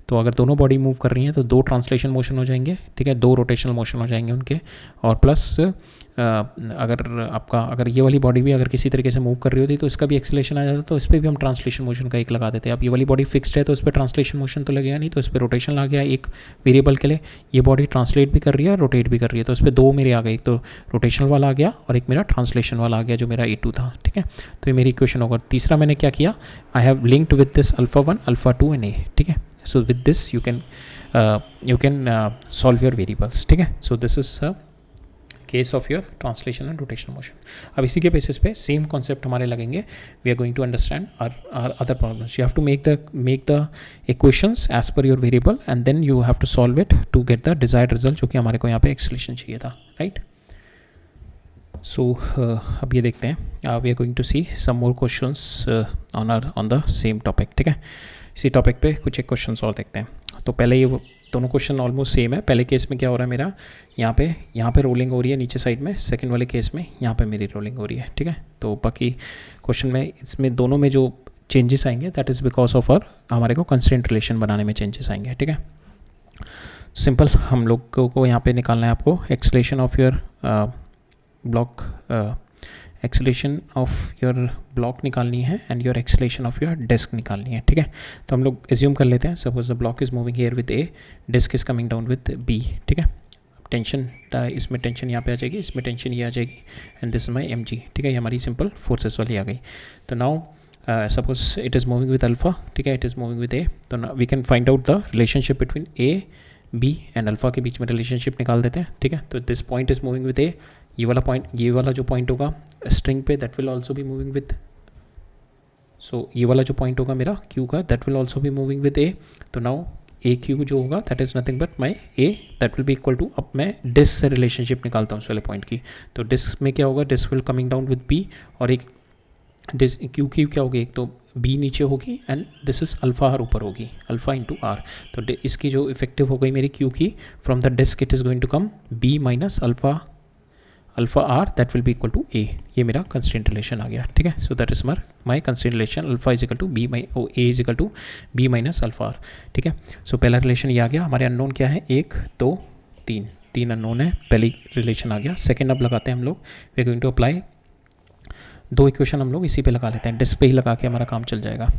तो अगर दोनों बॉडी मूव कर रही हैं तो दो ट्रांसलेशन मोशन हो जाएंगे, ठीक है, दो रोटेशनल मोशन हो जाएंगे उनके. और प्लस अगर ये वाली बॉडी भी अगर किसी तरीके से मूव कर रही होती तो इसका भी एक्सेलेशन आ जाता, तो इस पर भी हम ट्रांसलेशन मोशन का एक लगा देते हैं. अब ये वाली बॉडी फिक्स्ड है तो इस पर ट्रांसलेशन मोशन तो लगेगा नहीं, तो इस पर रोटेशन आ गया एक वेरिएबल के लिए. ये बॉडी ट्रांसलेट भी कर रही है, रोटेट भी कर रही है, तो इस पर दो मेरे आ गए, एक तो रोटेशनल वाला आ गया और एक मेरा ट्रांसलेशन वाला आ गया जो मेरा A2 था, ठीक है. तो ये मेरी इक्वेशन होगा. तीसरा मैंने क्या किया, I have linked with this alpha one, alpha two and a, ठीक है. So with this you can solve your variables, ठीक है. So this is case of your translation and rotational motion. अब इसी के बेसिस पे सेम कॉन्सेप्ट हमारे लगेंगे. We are going to understand our other problems. You have to make the equations as per your variable and then you have to solve it to get the desired result, जो कि हमारे को यहाँ पे एक्सेलेशन चाहिए था, राइट. सो अब ये देखते हैं, we are going to see some more questions on the same topic, ठीक है. इसी टॉपिक पे कुछ एक क्वेश्चंस और देखते हैं. तो पहले ये दोनों क्वेश्चन ऑलमोस्ट सेम है. पहले केस में क्या हो रहा है मेरा, यहाँ पे रोलिंग हो रही है नीचे साइड में. सेकंड वाले केस में यहाँ पे मेरी रोलिंग हो रही है, ठीक है. तो बाकी क्वेश्चन में इसमें दोनों में जो चेंजेस आएंगे दैट इज़ बिकॉज ऑफ हमारे को कंस्ट्रेंट रिलेशन बनाने में चेंजेस आएंगे, ठीक है. सिंपल हम लोग को यहाँ पे निकालना है आपको acceleration of your block, acceleration of your block निकालनी है and your acceleration of your disc निकालनी है, ठीक है. तो हम लोग एज्यूम कर लेते हैं, suppose the block is moving here with a, disc is coming down with b, ठीक है. टेंशन, इसमें टेंशन यहाँ पे आ जाएगी, इसमें टेंशन ये आ जाएगी, and this is my m g, ठीक है. ये हमारी सिंपल फोर्सेस वाली आ गई. तो now suppose it is moving with alpha, ठीक है, it is moving with a. तो we can find out the relationship between a, b and alpha के बीच में रिलेशनशिप निकाल देते हैं, ठीक है. तो this point is moving with a, ये वाला पॉइंट, ये वाला जो पॉइंट होगा स्ट्रिंग पे that will also be moving with, so ये वाला जो पॉइंट होगा मेरा क्यू का that will also be moving with a. तो नाउ ए क्यू जो होगा that is nothing but my a, that will be equal to, अब मैं डिस्क से रिलेशनशिप निकालता हूँ उस वाले पॉइंट की. तो डिस्क में क्या होगा, disc will coming down with b, और एक डिस्क क्यू की क्या होगी, एक तो बी नीचे होगी and this is alpha r ऊपर होगी, अल्फा इंटू आर. तो इसकी जो इफेक्टिव हो गई मेरी क्यू की, from the disk it is going to come be minus alpha r, that will be equal to a. ये मेरा कंस्ट्रेंट रिलेशन आ गया, ठीक है. So that is my constraint relation, alpha is equal to b a is equal to b minus alpha r, ठीक है. सो पहला रिलेशन ये आ गया. हमारे अननोन क्या है, 1 2 3, 3 अननोन है, पहली रिलेशन आ गया. सेकेंड अब लगाते हैं हम लोग, we are going to apply दो इक्वेशन हम लोग इसी पे लगा लेते हैं, डिस्क पे ही लगा के हमारा काम चल जाएगा.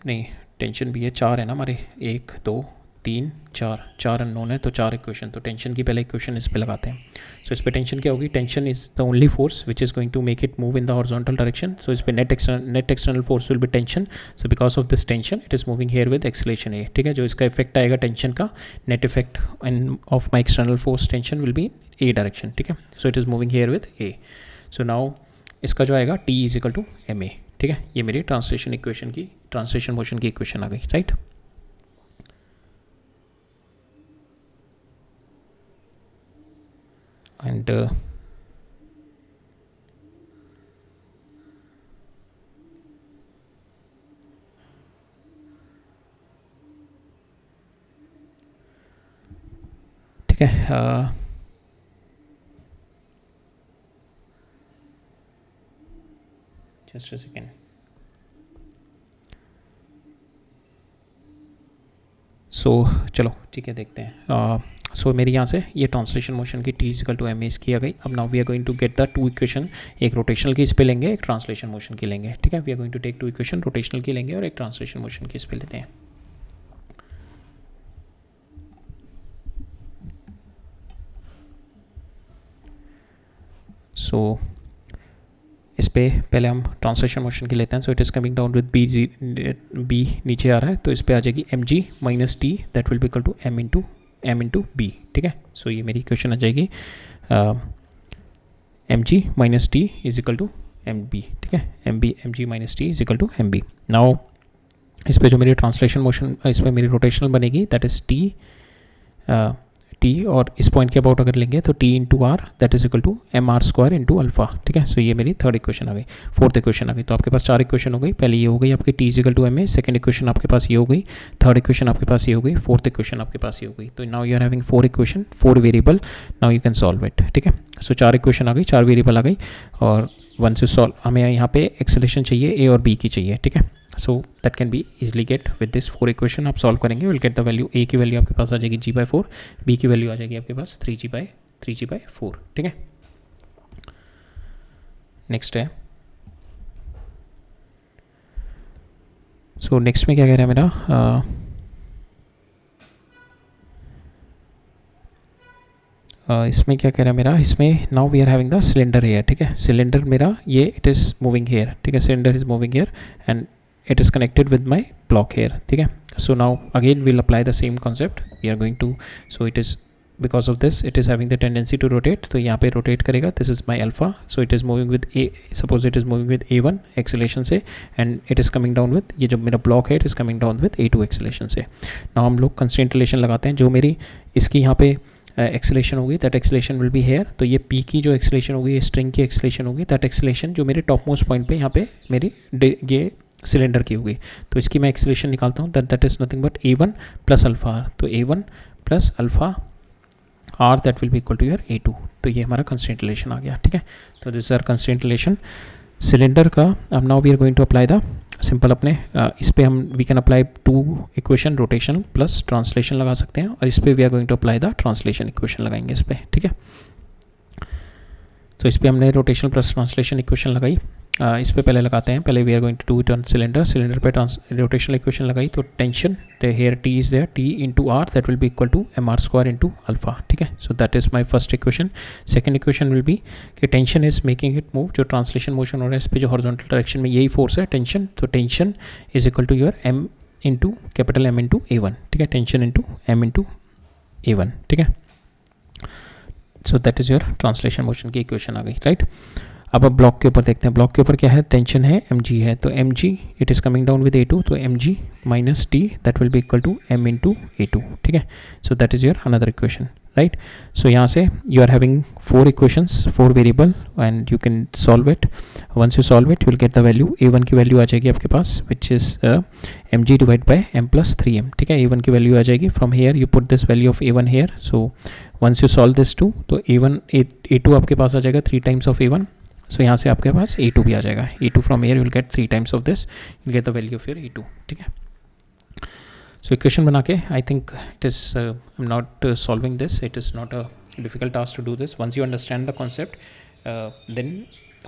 नहीं, टेंशन भी है, 4 है ना हमारे, 1 2 3 4 अननोन है, तो 4 इक्वेशन। तो टेंशन की पहले इक्वेशन इस पे लगाते हैं। सो इस पे टेंशन क्या होगी, tension is the only force which is going to make it move in the horizontal direction. So इस पे net external force will be tension. So because of this tension it is moving here with acceleration a, ठीक है। जो इसका इफेक्ट आएगा टेंशन का, net effect of my external force tension will be a direction, ठीक है। So it is moving here with a. So now इसका जो आएगा t is equal to m a, ठीक है। ये मेरी ट्रांसलेशन इक्वेशन की, ट्रांसलेशन मोशन की इक्वेशन आ गई, राइट। एंड ठीक है, जस्ट अ सेकेंड। सो चलो ठीक है, देखते हैं। सो मेरी यहाँ से ये ट्रांसलेशन मोशन की t is equal to m s की आ गई। अब now we are going to get the two equation, एक रोटेशनल की इस पे लेंगे, एक ट्रांसलेशन मोशन की लेंगे, ठीक है। We are going to take two equation, rotational की लेंगे और एक ट्रांसलेशन मोशन की इस पे लेते हैं। सो इस पे पहले हम ट्रांसलेशन मोशन की लेते हैं। So it is coming down with b नीचे आ रहा है, तो इस पे आ जाएगी m g minus T, that will be equal to m into b, ठीक है। सो ये मेरी इक्वेशन आ जाएगी, m g minus T is equal to m b, ठीक है। M g minus T is equal to m b. Now इस पे जो मेरी ट्रांसलेशन मोशन, इस पर मेरी रोटेशनल बनेगी, दैट इज़ टी, और इस पॉइंट के अबाउट अगर लेंगे तो T into are, that is equal to m are square into alpha, ठीक है। सो ये मेरी थर्ड इक्वेशन आ गई, फोर्थ इक्वेशन आ गई। तो आपके पास 4 इक्वेशन हो गई। पहले ये हो गई आपकी t is equal to m a, second equation आपके पास ये हो गई, थर्ड इक्वेशन आपके पास ये हो गई, फोर्थ इक्वेशन आपके पास ये हो गई। तो now you are having 4 equation, 4 variable, now you can solve it, ठीक है। सो 4 इक्वेशन आ गई, 4 वेरिएबल आ गई, और वंस यू सॉल्व, हमें यहाँ पे एक्सेलेरेशन चाहिए ए और बी की चाहिए, ठीक है। So that can be easily get with this 4 equation. आप सॉल्व करेंगे, विल गेट द वैल्यू, ए की वैल्यू आपके पास आ जाएगी g/4, बी की वैल्यू आ जाएगी आपके पास 3g/4, ठीक है। नेक्स्ट है, सो नेक्स्ट में क्या कह रहा है मेरा, इसमें क्या कह रहा है मेरा, इसमें now we are having the cylinder here, ठीक है। सिलेंडर मेरा ये इट इज़ मूविंग हेयर, ठीक है। Cylinder is moving hair and it is connected with my block here, ठीक है। So now again we'll apply the same concept, we are going to, so it is because of this it is having the tendency to rotate, तो यहाँ पे rotate करेगा, this is my alpha, so it is moving with a, suppose it is moving with a1 acceleration से, and it is coming down with, ये जो मेरा block है it is coming down with a2 acceleration से। now हम लोग constraint relation लगाते हैं, जो मेरी इसकी यहाँ पे एक्सेलेशन होगी, that acceleration will be here. तो ये पी की जो एक्सेलेशन होगी, स्ट्रिंग की एक्सेलेशन होगी, दैट एक्सेलेशन जो मेरे टॉप मोस्ट पॉइंट पे यहाँ पे मेरी ये सिलेंडर की होगी, तो इसकी मैं एक्सेलेरेशन निकालता हूँ, that is nothing but a1 plus alpha r. तो a1 plus alpha r that will be equal to your a2। तो ये हमारा कंस्ट्रेंट रिलेशन आ गया, ठीक है। तो this is our constraint relation cylinder का। अब now we are going to apply the simple, अपने इस पे हम we can apply 2 equation, rotation plus translation लगा सकते हैं, और इस पे we are going to apply the translation equation लगाएंगे इस पे, ठीक है। तो इस पे हमने रोटेशन प्लस ट्रांसलेशन इक्वेशन लगाई, इस पे पहले लगाते हैं, पहले we are going to do it on cylinder. Cylinder पे रोटेशनल इक्वेशन लगाई, तो tension the here T is there, T into are that will be equal to m are square into alpha, ठीक है। So that is my first equation. Second equation will be कि tension is making it move, जो ट्रांसलेशन मोशन हो रहा है इस पे जो हॉरिजॉन्टल डायरेक्शन में यही फोर्स है टेंशन, तो tension is equal to your m into capital m into a1, ठीक है। Tension into M into a1, ठीक है। So that is your translation motion की इक्वेशन आ गई, राइट। अब ब्लॉक के ऊपर देखते हैं, ब्लॉक के ऊपर क्या है, टेंशन है, एम जी है, तो m g it is coming down with a2, तो m g minus T that will be equal to m into a2, ठीक है। So that is your another equation, right. सो यहाँ से you are having 4 equations, 4 variable, and you can solve it. Once you solve it you will get the value, a1 की वैल्यू आ जाएगी आपके पास which is m g divide by m plus 3m, ठीक है। a1 की वैल्यू आ जाएगी, from here you put this value of a1 here, so once you solve this two, तो a2 आपके पास आ जाएगा 3 टाइम्स ऑफ a1, सो यहाँ से आपके पास a2 भी आ जाएगा, a2 from here you will get 3 times of this, you get the value of your a2, ठीक है। सो इक्वेशन बना के, I think it is, I am not solving this, it is not a difficult task to do this, once you understand the concept then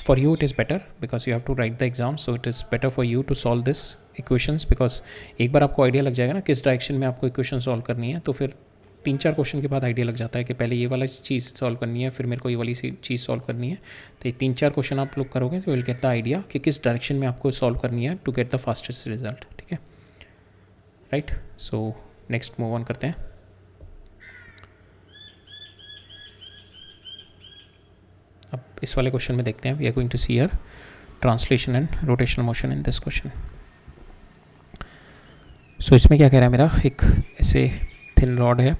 for you it is better because you have to write the exam, so it is better for you to solve this equations because एक बार आपको आइडिया लग जाएगा ना किस डायरेक्शन में आपको इक्वेशन सॉल्व करनी है, तो फिर 3-4 क्वेश्चन के बाद आइडिया लग जाता है कि पहले ये वाला चीज़ सॉल्व करनी है, फिर मेरे को ये वाली चीज़ सॉल्व करनी है। तो ये 3-4 क्वेश्चन आप लोग करोगे तो विल गेट द आइडिया कि किस डायरेक्शन में आपको सॉल्व करनी है to get the fastest result. ठीक है, right. So next move on करते हैं। अब इस वाले क्वेश्चन में देखते हैं, we are going to see here translation and rotational motion in this question. So इसमें क्या कह रहा है, मेरा एक ऐसे थिन रॉड है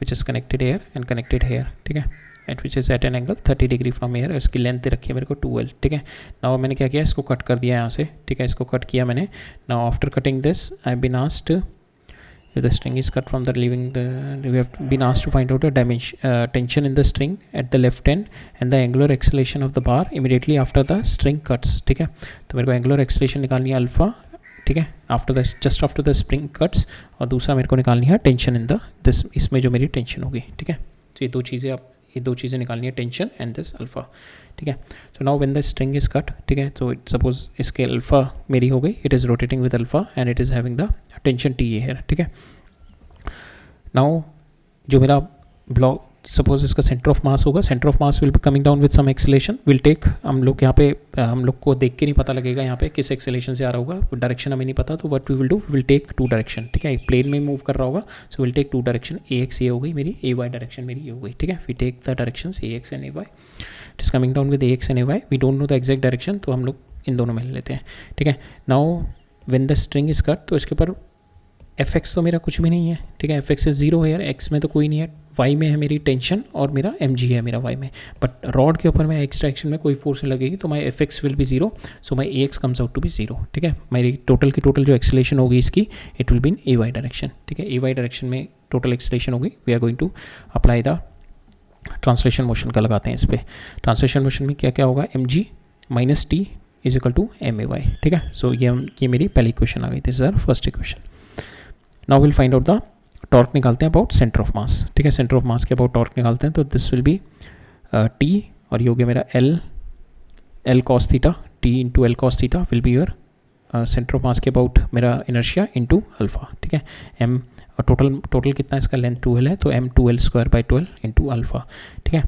which is connected here and connected here, ठीक है, at which is at an angle 30 degree from here. इसकी लेंथ रखी है मेरे को 12, ठीक है। नाउ मैंने क्या किया, इसको कट कर दिया यहाँ से, ठीक है, इसको कट किया मैंने। Now after cutting this I have been asked if the string is cut from the leaving the, we have been asked to find out the dimension tension in the string at the left end and the angular acceleration of the bar immediately after the string cuts, ठीक है। तो मेरे को angular acceleration निकालनी है अल्फ़ा, ठीक है, after the just after the spring cuts, और दूसरा मेरे को निकालनी है टेंशन इन द दिस, इसमें जो मेरी टेंशन होगी, ठीक है। तो ये दो चीज़ें निकालनी है, टेंशन एंड दिस अल्फ़ा, ठीक है। तो now when the string is cut, ठीक है, तो सपोज इसके अल्फ़ा मेरी हो गई, it is rotating with alpha and it is having the tension T A है, ठीक है। नाउ जो मेरा ब्लॉक, सपोज इसका सेंटर ऑफ मास होगा, centre of mass will be coming down with some acceleration, will take, हम लोग यहाँ पे हम लोग को देख के नहीं पता लगेगा यहाँ पे किस एक्सेलेरेशन से आ रहा होगा, डायरेक्शन हमें नहीं पता, तो what we will do, we will take 2 direction, ठीक है। प्लेन में मूव कर रहा होगा, so will take 2 direction, a x ये हो गई मेरी, ए वाई डायरेक्शन मेरी ये हो गई, ठीक है। We take the direction a x and A y, it is coming down with a x and A y, we don't know the exact direction, तो हम लोग इन दोनों में ले लेते हैं, ठीक है। Now when the string is cut, तो इसके ऊपर एफ एक्स तो मेरा कुछ भी नहीं है, ठीक है, एफ एक्स इज 0 है यार, एक्स में तो कोई नहीं है, वाई में है मेरी टेंशन और मेरा एम जी है मेरा वाई में, बट रॉड के ऊपर में एक्स डायरेक्शन में कोई फोर्स नहीं लगेगी, तो my F X will be 0, so my A X comes out to be 0, ठीक है। मेरी टोटल की टोटल जो एक्सेलेरेशन होगी इसकी, it will be in a y direction, ठीक है, ए वाई डायरेक्शन में टोटल एक्सेलेरेशन होगी। We are going to apply the translation motion का लगाते हैं इस पर। ट्रांसलेशन मोशन में क्या क्या होगा, m g minus T is equal to m a Y, ठीक है। सो ये मेरी पहली इक्वेशन आ गई, this is our first equation. Now will find out the torque, निकालते हैं अबाउट सेंटर ऑफ मास, ठीक है, सेंटर ऑफ मास के अबाउट टॉर्क निकालते हैं, तो दिस विल बी टी, और ये हो गया मेरा L cos theta, T into L cos theta will be your centre of mass के अबाउट मेरा इनर्शिया इंटू अल्फा, ठीक है। एम टोटल कितना है इसका, लेंथ 12 है, तो M 2l² by 12 into alpha, ठीक है।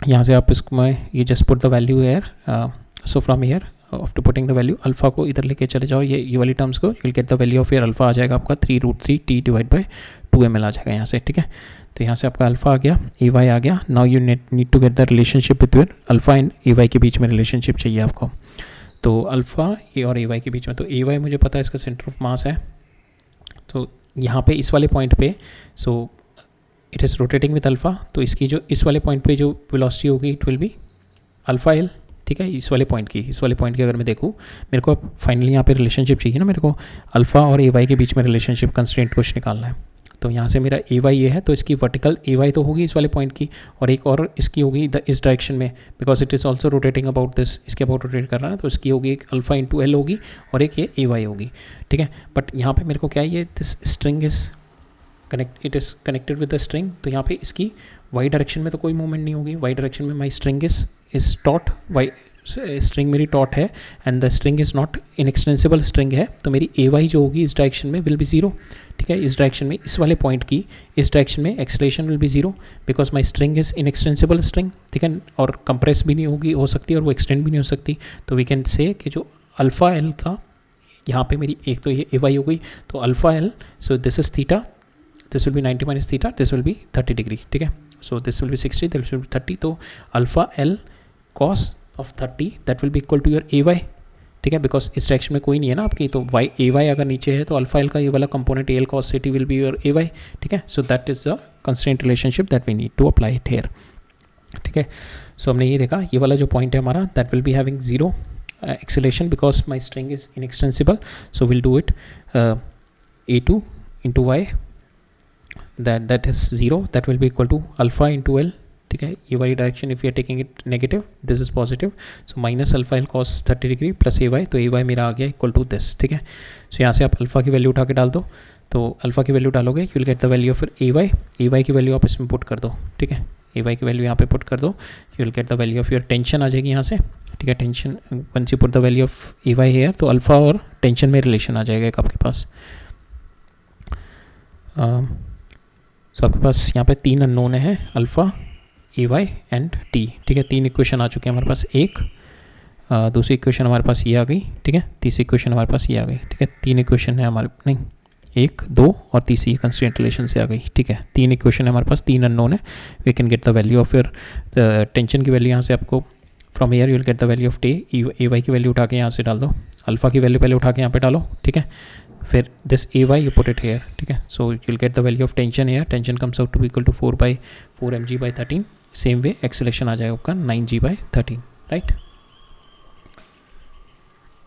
यहाँ से आप इसको मैं ये just put the value here, so from here after putting the value alpha को इधर लेके चले जाओ, ये वाली टर्म्स को, you will get the value of here alpha आ जाएगा आपका 3√3 टी डिवाइड बाई 2ml आ जाएगा यहाँ से, ठीक है। तो यहाँ से आपका अल्फा आ गया, ए वाई आ गया। Now you need to get the relationship between alpha and A y के बीच में रिलेशनशिप चाहिए आपको, तो अल्फा ए और ए वाई के बीच में, तो ए वाई मुझे पता है इसका सेंटर ऑफ मास है, तो यहाँ पे इस वाले पॉइंट पे, सो it is rotating with alpha, तो इसकी जो इस वाले पॉइंट पे जो वेलोसिटी होगी it will be alpha L, ठीक है। इस वाले पॉइंट की अगर मैं देखूँ, मेरे को फाइनली यहाँ पे रिलेशनशिप चाहिए ना, मेरे को अल्फा और ए वाई के बीच में रिलेशनशिप कंस्ट्रेंट कुछ निकालना है, तो यहाँ से मेरा ए वाई ये है, तो इसकी वर्टिकल ए वाई तो होगी इस वाले पॉइंट की, और एक और इसकी होगी इस डायरेक्शन में, because it is also rotating about this, इसके अबाउट रोटेट कर रहा है, तो इसकी होगी एक अल्फा इंटू एल होगी और एक ये ए वाई होगी, ठीक है। बट यहाँ पे मेरे को क्या है, ये this string is it is connected with the string, तो यहाँ पे इसकी वाई डायरेक्शन में तो कोई मूवमेंट नहीं होगी, वाई डायरेक्शन में my string is taut, y string मेरी टॉट है and the string is not inextensible string है, तो मेरी ए वाई जो होगी इस डायरेक्शन में विल बी 0, ठीक है। इस डायरेक्शन में, इस वाले पॉइंट की इस डायरेक्शन में acceleration will be 0 because my string is inextensible string, ठीक है, और कंप्रेस भी नहीं होगी, हो सकती है, और वो एक्सटेंड भी नहीं हो सकती, तो वी कैन से कि जो अल्फ़ा एल का यहाँ पे मेरी एक तो ये ए वाई हो गई, तो alpha L, so this is theta, this will be 90 minus theta, this will be 30 degree, ठीक है। So this will be 60, this will be 30, तो alpha L cos of 30 that will be equal to your a Y, ठीक है, बिकॉज इस डायरेक्शन में कोई नहीं है ना आपकी, तो वाई ए वाई अगर नीचे है तो अल्फा एल का ये वाला component L cos 30 will be your a Y, ठीक है। So that is the constraint relationship that we need to apply it here, ठीक है। सो हमने ये देखा, ये वाला जो पॉइंट है हमारा, that will be having 0 acceleration because my string is inextensible, so will do it a2 into y, that is 0, that will be equal to alpha into L, ठीक है। ये वाली direction if you are taking it negative, this is positive, so minus alpha L cos 30 degree plus a y, तो ए वाई मेरा आ गया इक्वल टू दिस, ठीक है। सो यहाँ से आप अल्फा की वैल्यू उठा के डाल दो, तो अल्फा की वैल्यू डालोगे, you will get the value of A y की वैल्यू आप इसमें पुट कर दो, ठीक है। ए वाई की वैल्यू यहाँ पे पुट कर दो, you will get the value of your tension आ जाएगी यहाँ से, ठीक है। Tension once you put the value of A Y here तो अल्फ़ा और टेंशन में रिलेशन आ जाएगा एक आपके पास। सो आपके पास यहाँ पे 3 अननोन है, alpha, a y and T, ठीक है। 3 इक्वेशन आ चुके हैं हमारे पास, एक दूसरी इक्वेशन हमारे पास ये आ गई, ठीक है। तीसरी इक्वेशन हमारे पास ये आ गई, ठीक है। 3 इक्वेशन है हमारे, नहीं 1, 2 और तीसरी कंस्ट्रेंट रिलेशन से आ गई, ठीक है। 3 इक्वेशन है हमारे पास, 3 अननोन है। We can get the value of your tension की वैल्यू यहाँ से आपको from here you will get the value of T, a y की वैल्यू उठा के यहाँ से डाल दो, अल्फ़ा की वैल्यू पहले उठा के यहाँ पे डालो, ठीक है। फिर this A Y you put it here, ठीक है। So you will get the value of tension here, tension comes out to equal to 4 mg/13। Same way acceleration आ जाएगा आपका 9g/13, right.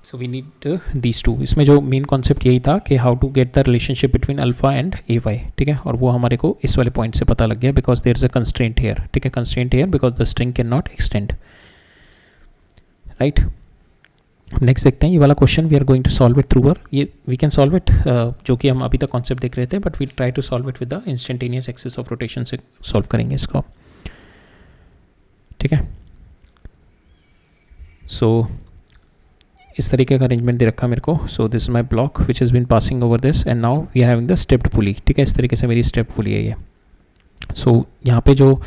So we need these two. इसमें जो मेन कॉन्सेप्ट यही था कि how to get the relationship between alpha and A Y, ठीक है। और वो हमारे को इस वाले पॉइंट से पता लग गया, because there is a constraint here, ठीक है। Constraint here because the string can not extend, right. Next देखते हैं ये वाला question, we are going to solve it through ये वी कैन सॉल्व इट, जो कि हम अभी तक कॉन्सेप्ट देख रहे थे, but we try to solve it with the instantaneous axis of rotation से सॉल्व करेंगे इसको, ठीक है। सो इस तरीके का अरेंजमेंट दे रखा मेरे को। So this is my block which is been passing over this and now we are having the stepped pulley, ठीक है। इस तरीके से मेरी स्टेप्ड पुली है ये। सो यहाँ पे जो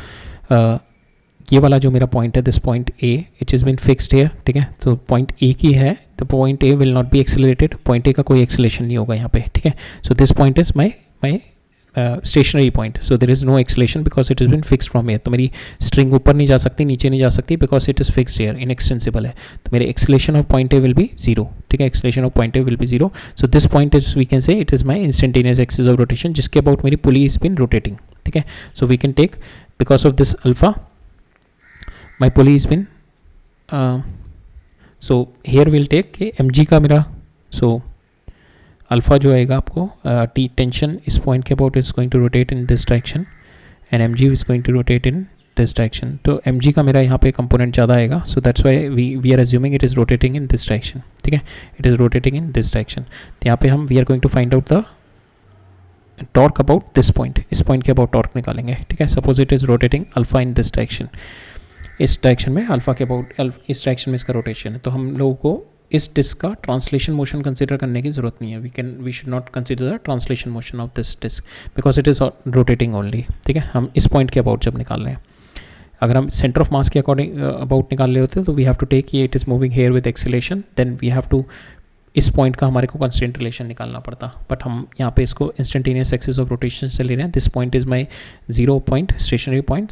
ये वाला जो मेरा पॉइंट है, this point A, it is been fixed here, ठीक है। तो पॉइंट ए की है, तो point A will not be accelerated, point A का कोई एक्सेलेरेशन नहीं होगा यहाँ पे, ठीक है। So this point is my stationary point, so there is no acceleration because it is been fixed from here. तो मेरी स्ट्रिंग ऊपर नहीं जा सकती, नीचे नहीं जा सकती, because it is fixed here, inextensible है। तो मेरे acceleration of point A will be 0, ठीक है। Acceleration of point A will be 0। So this point is, we can say it is my instantaneous axis of rotation, जिसके अबाउट मेरी पुली इज बीन रोटेटिंग, ठीक है। So we can take because of this alpha my pulley is been, so here will take के mg का मेरा, सो अल्फ़ा जो आएगा आपको टी टेंशन इस पॉइंट के about is going to rotate in this direction and m g is going to rotate in this direction. तो एम जी का मेरा यहाँ पे कंपोनेंट ज़्यादा आएगा, so that's why we are assuming it is rotating in this direction, ठीक है। It is rotating in this direction. तो यहाँ पे हम we are going to find out the torque about this point, इस पॉइंट के अबाउट टॉर्क निकालेंगे, ठीक है। Suppose it is rotating alpha in this direction, इस डायरेक्शन में अल्फा के अबाउट, इस डायरेक्शन में इसका रोटेशन है। तो हम लोगों को इस डिस्क का ट्रांसलेशन मोशन कंसिडर करने की जरूरत नहीं है। We should not consider the translation motion of this disc because it is rotating only, ठीक है। हम इस पॉइंट के अबाउट जब निकाल रहे हैं, अगर हम सेंटर ऑफ मास के अकॉर्डिंग अबाउट निकाल रहे होते तो वी हैव टू टेक ये it is moving here with acceleration, then we have to इस पॉइंट का हमारे को कंस्टेंट रिलेशन निकालना पड़ता। बट हम यहाँ पे इसको इंस्टेंटेनियस एक्सिस ऑफ रोटेशन से ले रहे हैं। This point is my 0 point stationary point,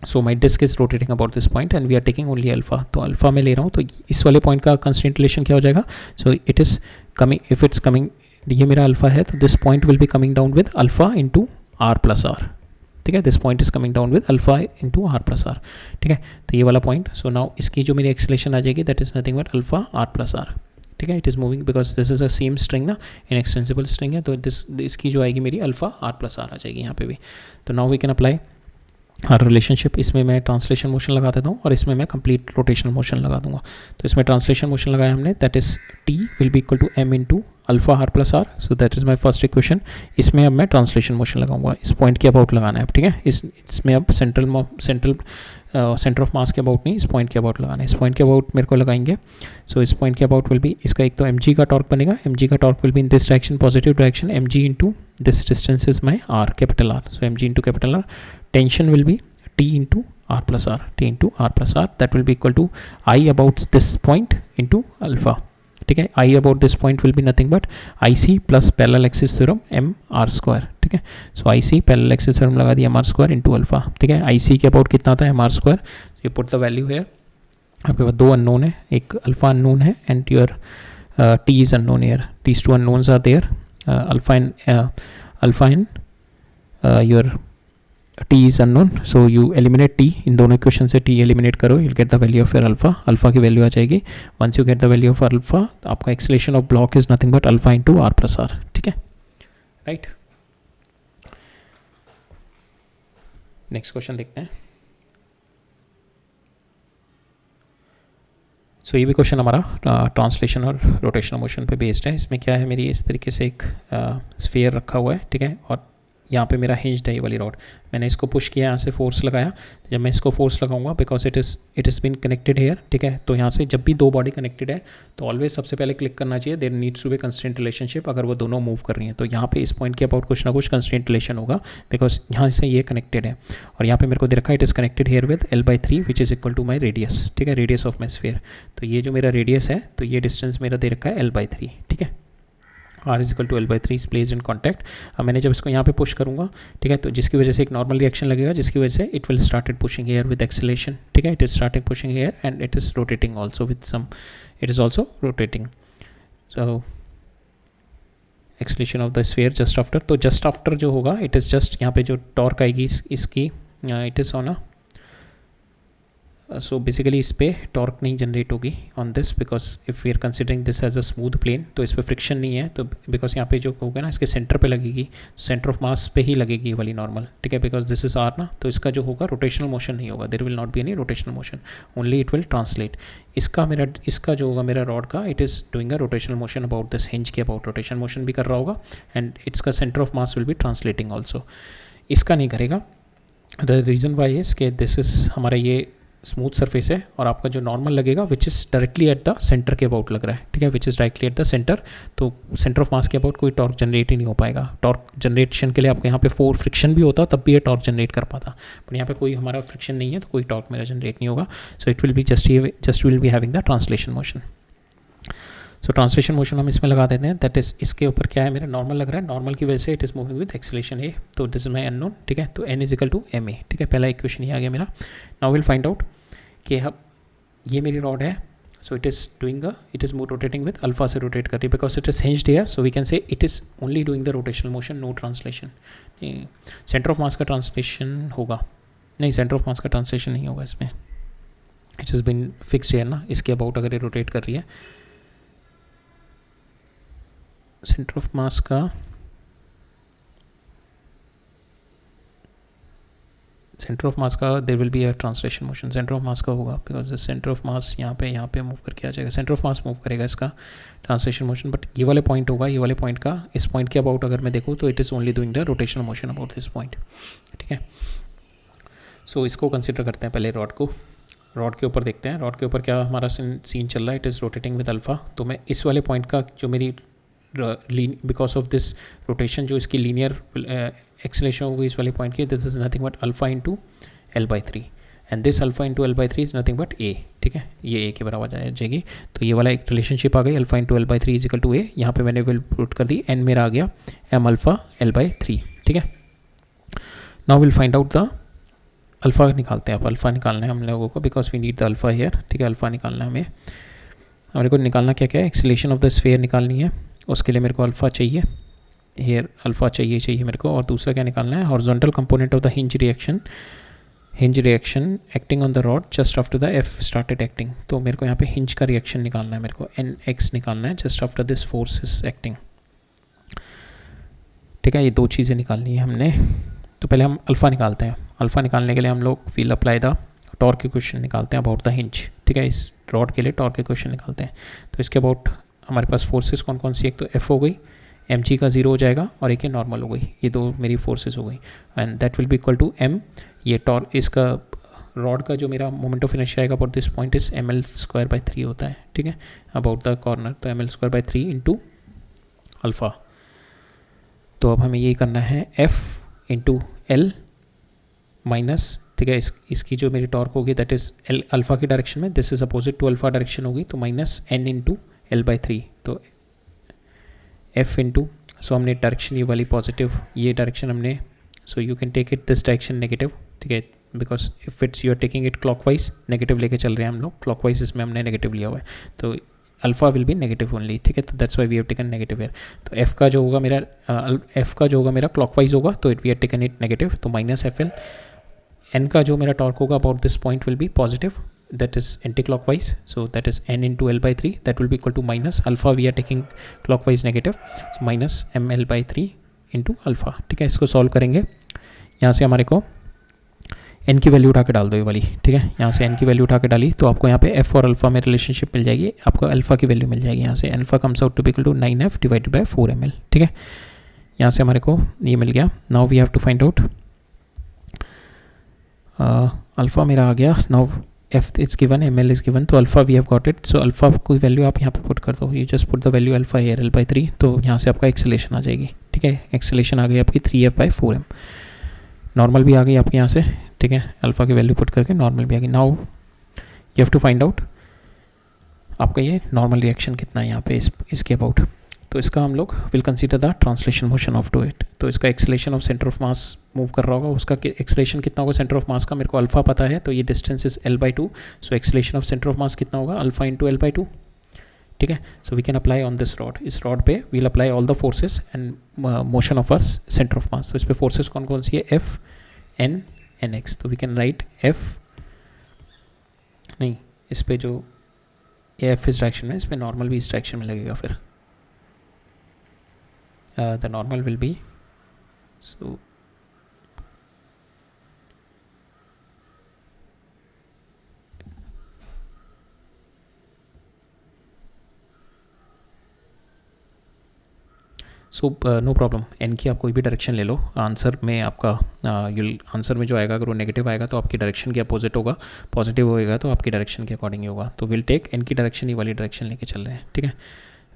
so my disc is rotating about this point and we are taking only alpha. तो अल्फा में ले रहा हूँ, तो इस वाले पॉइंट का कंस्टेंट रिलेशन क्या हो जाएगा? So it is coming, if it's coming, ये मेरा अल्फा है, तो this point will be coming down with alpha into r plus R, ठीक है। This point is coming down with alpha into r plus R, ठीक है। तो ये वाला पॉइंट, सो नाउ इसकी जो मेरी एक्सेलेरेशन आ जाएगी that is nothing but alpha r plus R, ठीक है। It is moving because this is a same string ना, इन एक्सटेंसिबल स्ट्रिंग है, तो इसकी जो आएगी मेरी अल्फा आर प्लस आर आ जाएगी यहाँ पे भी। तो नाउ वी कैन अप्लाई हर रिलेशनशिप। इसमें मैं ट्रांसलेशन मोशन लगा देता हूँ और इसमें मैं कंप्लीट रोटेशनल मोशन लगा दूंगा। तो इसमें ट्रांसलेशन मोशन लगाया हमने, that is T will be equal to m into alpha r plus R, so that is my first equation. इसमें अब मैं ट्रांसलेशन मोशन लगाऊंगा, इस पॉइंट के अबाउट लगाना है, ठीक है। इसमें अब सेंटर ऑफ मास के अबाउट नहीं, इस पॉइंट के अबाउट लगाना है। इस पॉइंट के अबाउट मेरे को लगाएंगे, सो इस पॉइंट के अबाउट विल बी, इसका एक तो एम जी का टॉर्क बनेगा, एम जी का torque will be in this direction, positive direction, m ji into this distance is my R, capital R, so m ji into capital R. Tension will be T into R plus R, T into R plus R, that will be equal to I about this point into alpha, ठीक है। I about this point will be nothing but IC plus parallel axis theorem M R square, ठीक है। So IC parallel axis theorem लगा दिया M R square into alpha, ठीक है। IC के about कितना था M R square, you put the value here। आपके पास दो अननोन है, एक अल्फा अननोन है and your T is unknown here, these two unknowns are there, alpha and your T is unknown, so you eliminate T, इन दोनों इक्वेशन से T एलिमिनेट करो, you'll get the value of your alpha, alpha की वैल्यू आ जाएगी। once you get the value of alpha, आपका acceleration of block is nothing but alpha into r plus R, ठीक है, राइट। नेक्स्ट क्वेश्चन देखते हैं। सो ये भी क्वेश्चन हमारा ट्रांसलेशन और रोटेशनल मोशन पे बेस्ड है। इसमें क्या है, मेरी इस तरीके से एक स्फीयर रखा हुआ है, ठीक है, और यहाँ पे मेरा हिंज्ड है ये वाली रॉड, मैंने इसको पुश किया, यहाँ से फोर्स लगाया, जब मैं इसको फोर्स लगाऊंगा because it is been connected here, ठीक है। तो यहाँ से जब भी दो बॉडी कनेक्टेड है तो ऑलवेज सबसे पहले क्लिक करना चाहिए there needs to be constraint relationship, अगर वो दोनों मूव कर रही हैं तो यहाँ पे इस पॉइंट के अबाउट कुछ ना कुछ कंस्ट्रेंट रिलेशन होगा बिकॉज यहाँ से ये कनेक्टेड है, और यहाँ पे मेरे को दे रखा है it is connected here with L/3 which is equal to my radius, ठीक है, रेडियस ऑफ माई स्फीयर। तो ये जो मेरा रेडियस है तो ये डिस्टेंस मेरा दे रखा है L/3, ठीक है, R is equal to L/3 is placed in contact. अब मैंने जब इसको यहाँ पे पुश करूँगा, ठीक है, तो जिसकी वजह से एक नॉर्मल रिएक्शन लगेगा, जिसकी वजह से it will started pushing here with acceleration, ठीक है, it is started pushing here and it is rotating also with some, it is also rotating. So acceleration of the sphere just after, तो जस्ट आफ्टर जो होगा इट इज़ जस्ट यहाँ पे जो टॉर्क आएगी इसकी it is on a, so basically इस पर टॉर्क नहीं जनरेट होगी on this because if we are considering this as a smooth plane, तो इस पर फ्रिक्शन नहीं है, तो बिकॉज यहाँ पे जो होगा ना इसके सेंटर पे लगेगी, सेंटर ऑफ मास पे ही लगेगी वाली नॉर्मल, ठीक है, बिकॉज दिस इज आर ना, तो इसका जो होगा रोटेशनल मोशन नहीं होगा, there will not be any rotational motion, only it will translate. इसका जो होगा मेरा रॉड का, it is doing a rotational motion about this hinge के अबाउट, रोटेशन मोशन भी कर रहा होगा एंड इट्सका centre of mass will be translating also. इसका नहीं करेगा, द रीज़न वाई इज़ के दिस इज़ हमारा ये स्मूथ सरफेस है और आपका जो नॉर्मल लगेगा which is directly at the centre के अबाउट लग रहा है, ठीक है, which is directly at the centre, तो सेंटर ऑफ मास के अबाउट कोई टॉर्क जनरेट ही नहीं हो पाएगा। टॉर्क जनरेशन के लिए आपको यहाँ पे फोर फ्रिक्शन भी होता तब भी ये टॉर्क जनरेट कर पाता, पर यहाँ पे कोई हमारा फ्रिक्शन नहीं है तो कोई टॉर्क मेरा जनरेट नहीं होगा, so it will be just will be having the translation motion. So translation motion हम इसमें लगा देते हैं, दैट इज़ इसके ऊपर क्या है मेरा नॉर्मल लग रहा है, नॉर्मल की वजह से it is moving with acceleration A, तो दिस इज माई अननोन, ठीक है, तो n is equal to ma, ठीक है, पहला इक्वेशन ही आ गया मेरा। नाउ विल फाइंड आउट कि अब ये मेरी रॉड है, so it is doing it is rotating with alpha से रोटेट कर रही है because it is hinged here, so we can say it is only doing the rotational motion, no translation. Centre of mass का ट्रांसलेशन होगा, नहीं सेंटर ऑफ मास का ट्रांसलेशन नहीं होगा इसमें, it is been fixed here ना, इसके अबाउट अगर ये रोटेट कर रही है, सेंटर ऑफ मास का there will be a translation motion, centre of mass का होगा because the centre of mass यहाँ पे मूव करके आ जाएगा, सेंटर ऑफ मास मूव करेगा इसका ट्रांसलेशन मोशन, बट ये वाले पॉइंट होगा, ये वाले पॉइंट का इस पॉइंट के अबाउट अगर मैं देखूँ तो it is only doing the rotational motion about this point, ठीक है। सो इसको कंसिडर करते हैं पहले रॉड को, रॉड के ऊपर देखते हैं, रॉड के ऊपर क्या हमारा सीन चल रहा है, it is rotating with alpha, तो मैं इस वाले पॉइंट का जो मेरी बिकॉज ऑफ दिस रोटेशन जो इसकी लीनियर एक्सेलेरेशन होगी इस वाले पॉइंट की, this is nothing but alpha into L/3 and this alpha into L/3 is nothing but a, ठीक है, ये a के बराबर आ जाएगी, तो ये वाला एक रिलेशनशिप आ गई, alpha into L/3 is equal to a, यहाँ पे मैंने विल पुट कर दी n मेरा आ गया m अल्फा L/3, ठीक है। Now will find out the alpha निकालते हैं, अब अल्फा निकालना है हम लोगों को because we need the alpha here, ठीक है, अल्फा निकालना है हमें, हमारे को निकालना क्या क्या है, एक्सेलेरेशन ऑफ द स्फीयर निकालनी है, उसके लिए मेरे को अल्फा चाहिए, हेयर अल्फा चाहिए मेरे को, और दूसरा क्या निकालना है, horizontal component of the hinge reaction acting on the rod just after the F started acting, तो मेरे को यहाँ पे हिंज का रिएक्शन निकालना है, मेरे को NX निकालना है just after this force is acting, ठीक है, ये दो चीज़ें निकालनी है हमने। तो पहले हम अल्फा निकालते हैं, अल्फा निकालने के लिए हम लोग will apply the torque equation निकालते हैं अबाउट द हिंज, ठीक है, इस रॉड के लिए टॉर्क इक्वेशन निकालते हैं, तो इसके अबाउट हमारे पास फोर्सेस कौन कौन सी, एक तो F हो गई, mg का 0 हो जाएगा और एक ये नॉर्मल हो गई, ये दो मेरी फोर्सेस हो गई, and that will be equal to m, ये टॉर्क इसका रॉड का जो मेरा मोमेंट ऑफ इनर्शिया आएगा about this point is ml²/3 होता है, ठीक है, अबाउट द कॉर्नर, तो ml²/3 इंटू अल्फ़ा, तो अब हमें ये करना है F इंटू L माइनस, ठीक है, इसकी जो मेरी टॉर्क होगी दैट इज़ L अल्फ़ा की डायरेक्शन में, this is opposite to alpha direction होगी, तो माइनस n इंटू L/3, तो F इंटू, सो हमने डायरेक्शन ये वाली पॉजिटिव, ये डायरेक्शन हमने, so you can take it this direction negative, ठीक है, because if it's you are taking it clockwise, negative लेके चल रहे हैं हम लोग, क्लॉकवाइज इसमें हमने नेगेटिव लिया हुआ है, तो alpha will be negative only, ठीक है, तो that's why we have taken negative here, तो F का जो होगा मेरा क्लॉकवाइज होगा, तो we have taken it negative, तो माइनस FL, n का जो मेरा टॉर्क होगा about this point will be positive, that is anti-clockwise, so that is n into L/3, that will be equal to minus alpha, we are taking clockwise negative, so minus ml/3 into alpha, ठीक है, इसको सॉल्व करेंगे, यहाँ से हमारे को n की वैल्यू उठा के डाल दो ये वाली, ठीक है, यहाँ से n की वैल्यू उठा के डाली तो आपको यहाँ पे f और अल्फा में रिलेशनशिप मिल जाएगी, आपको अल्फा की वैल्यू मिल जाएगी, यहाँ से alpha comes out to be equal to 9f divided by 4 ml, ठीक है, यहाँ से हमारे को ये मिल गया. Now we have to find out alpha मेरा आ गया. Now F is given, M L is given, तो alpha we have got it. So alpha कोई वैल्यू आप यहाँ पे पुट कर दो, you just put the value alpha here L by 3, तो यहाँ से आपका एक्सेलेरेशन आ जाएगी. ठीक है, एक्सेलेरेशन आ गई आपकी 3f/4m. नॉर्मल भी आ गई आपके यहाँ से. ठीक है, अल्फ़ा की वैल्यू पुट करके नॉर्मल भी आ गई. Now you have to find out आपका ये नॉर्मल रिएक्शन कितना है यहाँ पे इसके अबाउट. तो इसका हम लोग will consider the translation motion of to it. तो इसका acceleration of centre of mass move कर रहा होगा, उसका एक्सेलेरेशन कितना होगा सेंटर ऑफ मास का, मेरे को अल्फा पता है, तो ये distance is l/2. So acceleration of centre of mass कितना होगा, अल्फा इंटू l/2. ठीक है, so we can apply on this rod. इस रॉड पे we'll apply all the forces and motion of our centre of mass. तो इस पे फोर्सेस कौन कौन सी है, एफ एन एन एक्स. तो वी कैन राइट एफ, नहीं इस पे जो एफ इस डायरेक्शन में, इस पे नॉर्मल भी इस डायरेक्शन में लगेगा. फिर the normal will be, so no problem. N की आप कोई भी डायरेक्शन ले लो, आंसर में आपका आंसर में जो आएगा अगर वो नेगेटिव आएगा तो आपकी डायरेक्शन के अपोजिट होगा, पॉजिटिव होएगा तो आपकी डायरेक्शन के अकॉर्डिंग ही होगा. तो विल टेक एन की डायरेक्शन, ये वाली डायरेक्शन लेके चल रहे हैं. ठीक है,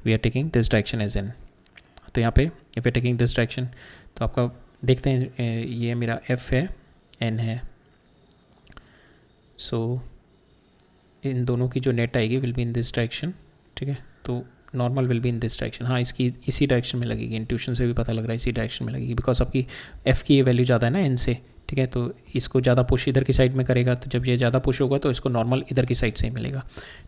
we are taking this direction as N. तो यहाँ पे if you taking this direction, तो आपका देखते हैं ये मेरा एफ है, एन है. सो इन दोनों की जो नेट आएगी will be in this direction. ठीक है, तो normal will be in this direction. हाँ, इसकी इसी डायरेक्शन में लगेगी, इंट्यूशन से भी पता लग रहा है इसी डायरेक्शन में लगेगी, बिकॉज आपकी एफ की ये वैल्यू ज़्यादा है ना एन से. ठीक है, तो इसको ज़्यादा पुश इधर की साइड में करेगा, तो जब ये ज़्यादा पुश होगा तो इसको नॉर्मल इधर की साइड से ही मिलेगा.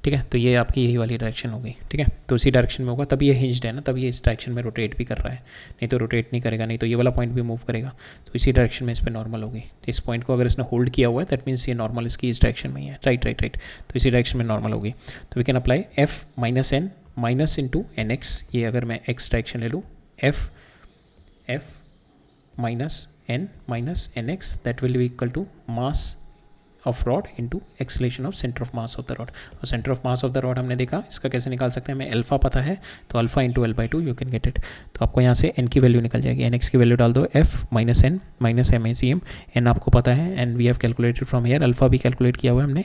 ठीक है, तो ये आपकी यही वाली डायरेक्शन होगी. ठीक है, तो इसी डायरेक्शन में होगा, तभी ये हिंज्ड है ना, तभी ये इस डायरेक्शन में रोटेट भी कर रहा है, नहीं तो रोटेट नहीं करेगा, नहीं तो ये वाला पॉइंट भी मूव करेगा. तो इसी डायरेक्शन में इस पर नॉर्मल होगी. तो इस पॉइंट को अगर इसने होल्ड किया हुआ है दैट मीन्स ये नॉर्मल इसकी इस डायरेक्शन में ही है. राइट राइट राइट, तो इसी डायरेक्शन में नॉर्मल होगी. तो we can apply F minus N minus into N X. ये अगर मैं एक्स डायरेक्शन ले लूँ, F F minus n minus nx, that will be equal to mass of rod into acceleration of center of mass of the rod. और center of mass of the rod हमने देखा, इसका कैसे निकाल सकते हैं, हमें अल्फा पता है, तो alpha into l/2 you can get it. तो आपको यहाँ से n की वैल्यू निकल जाएगी, nx की वैल्यू डाल दो, f minus N minus M A C M. N आपको पता है and we have calculated from here. Alpha भी कैलकुलेट किया हुआ है हमने,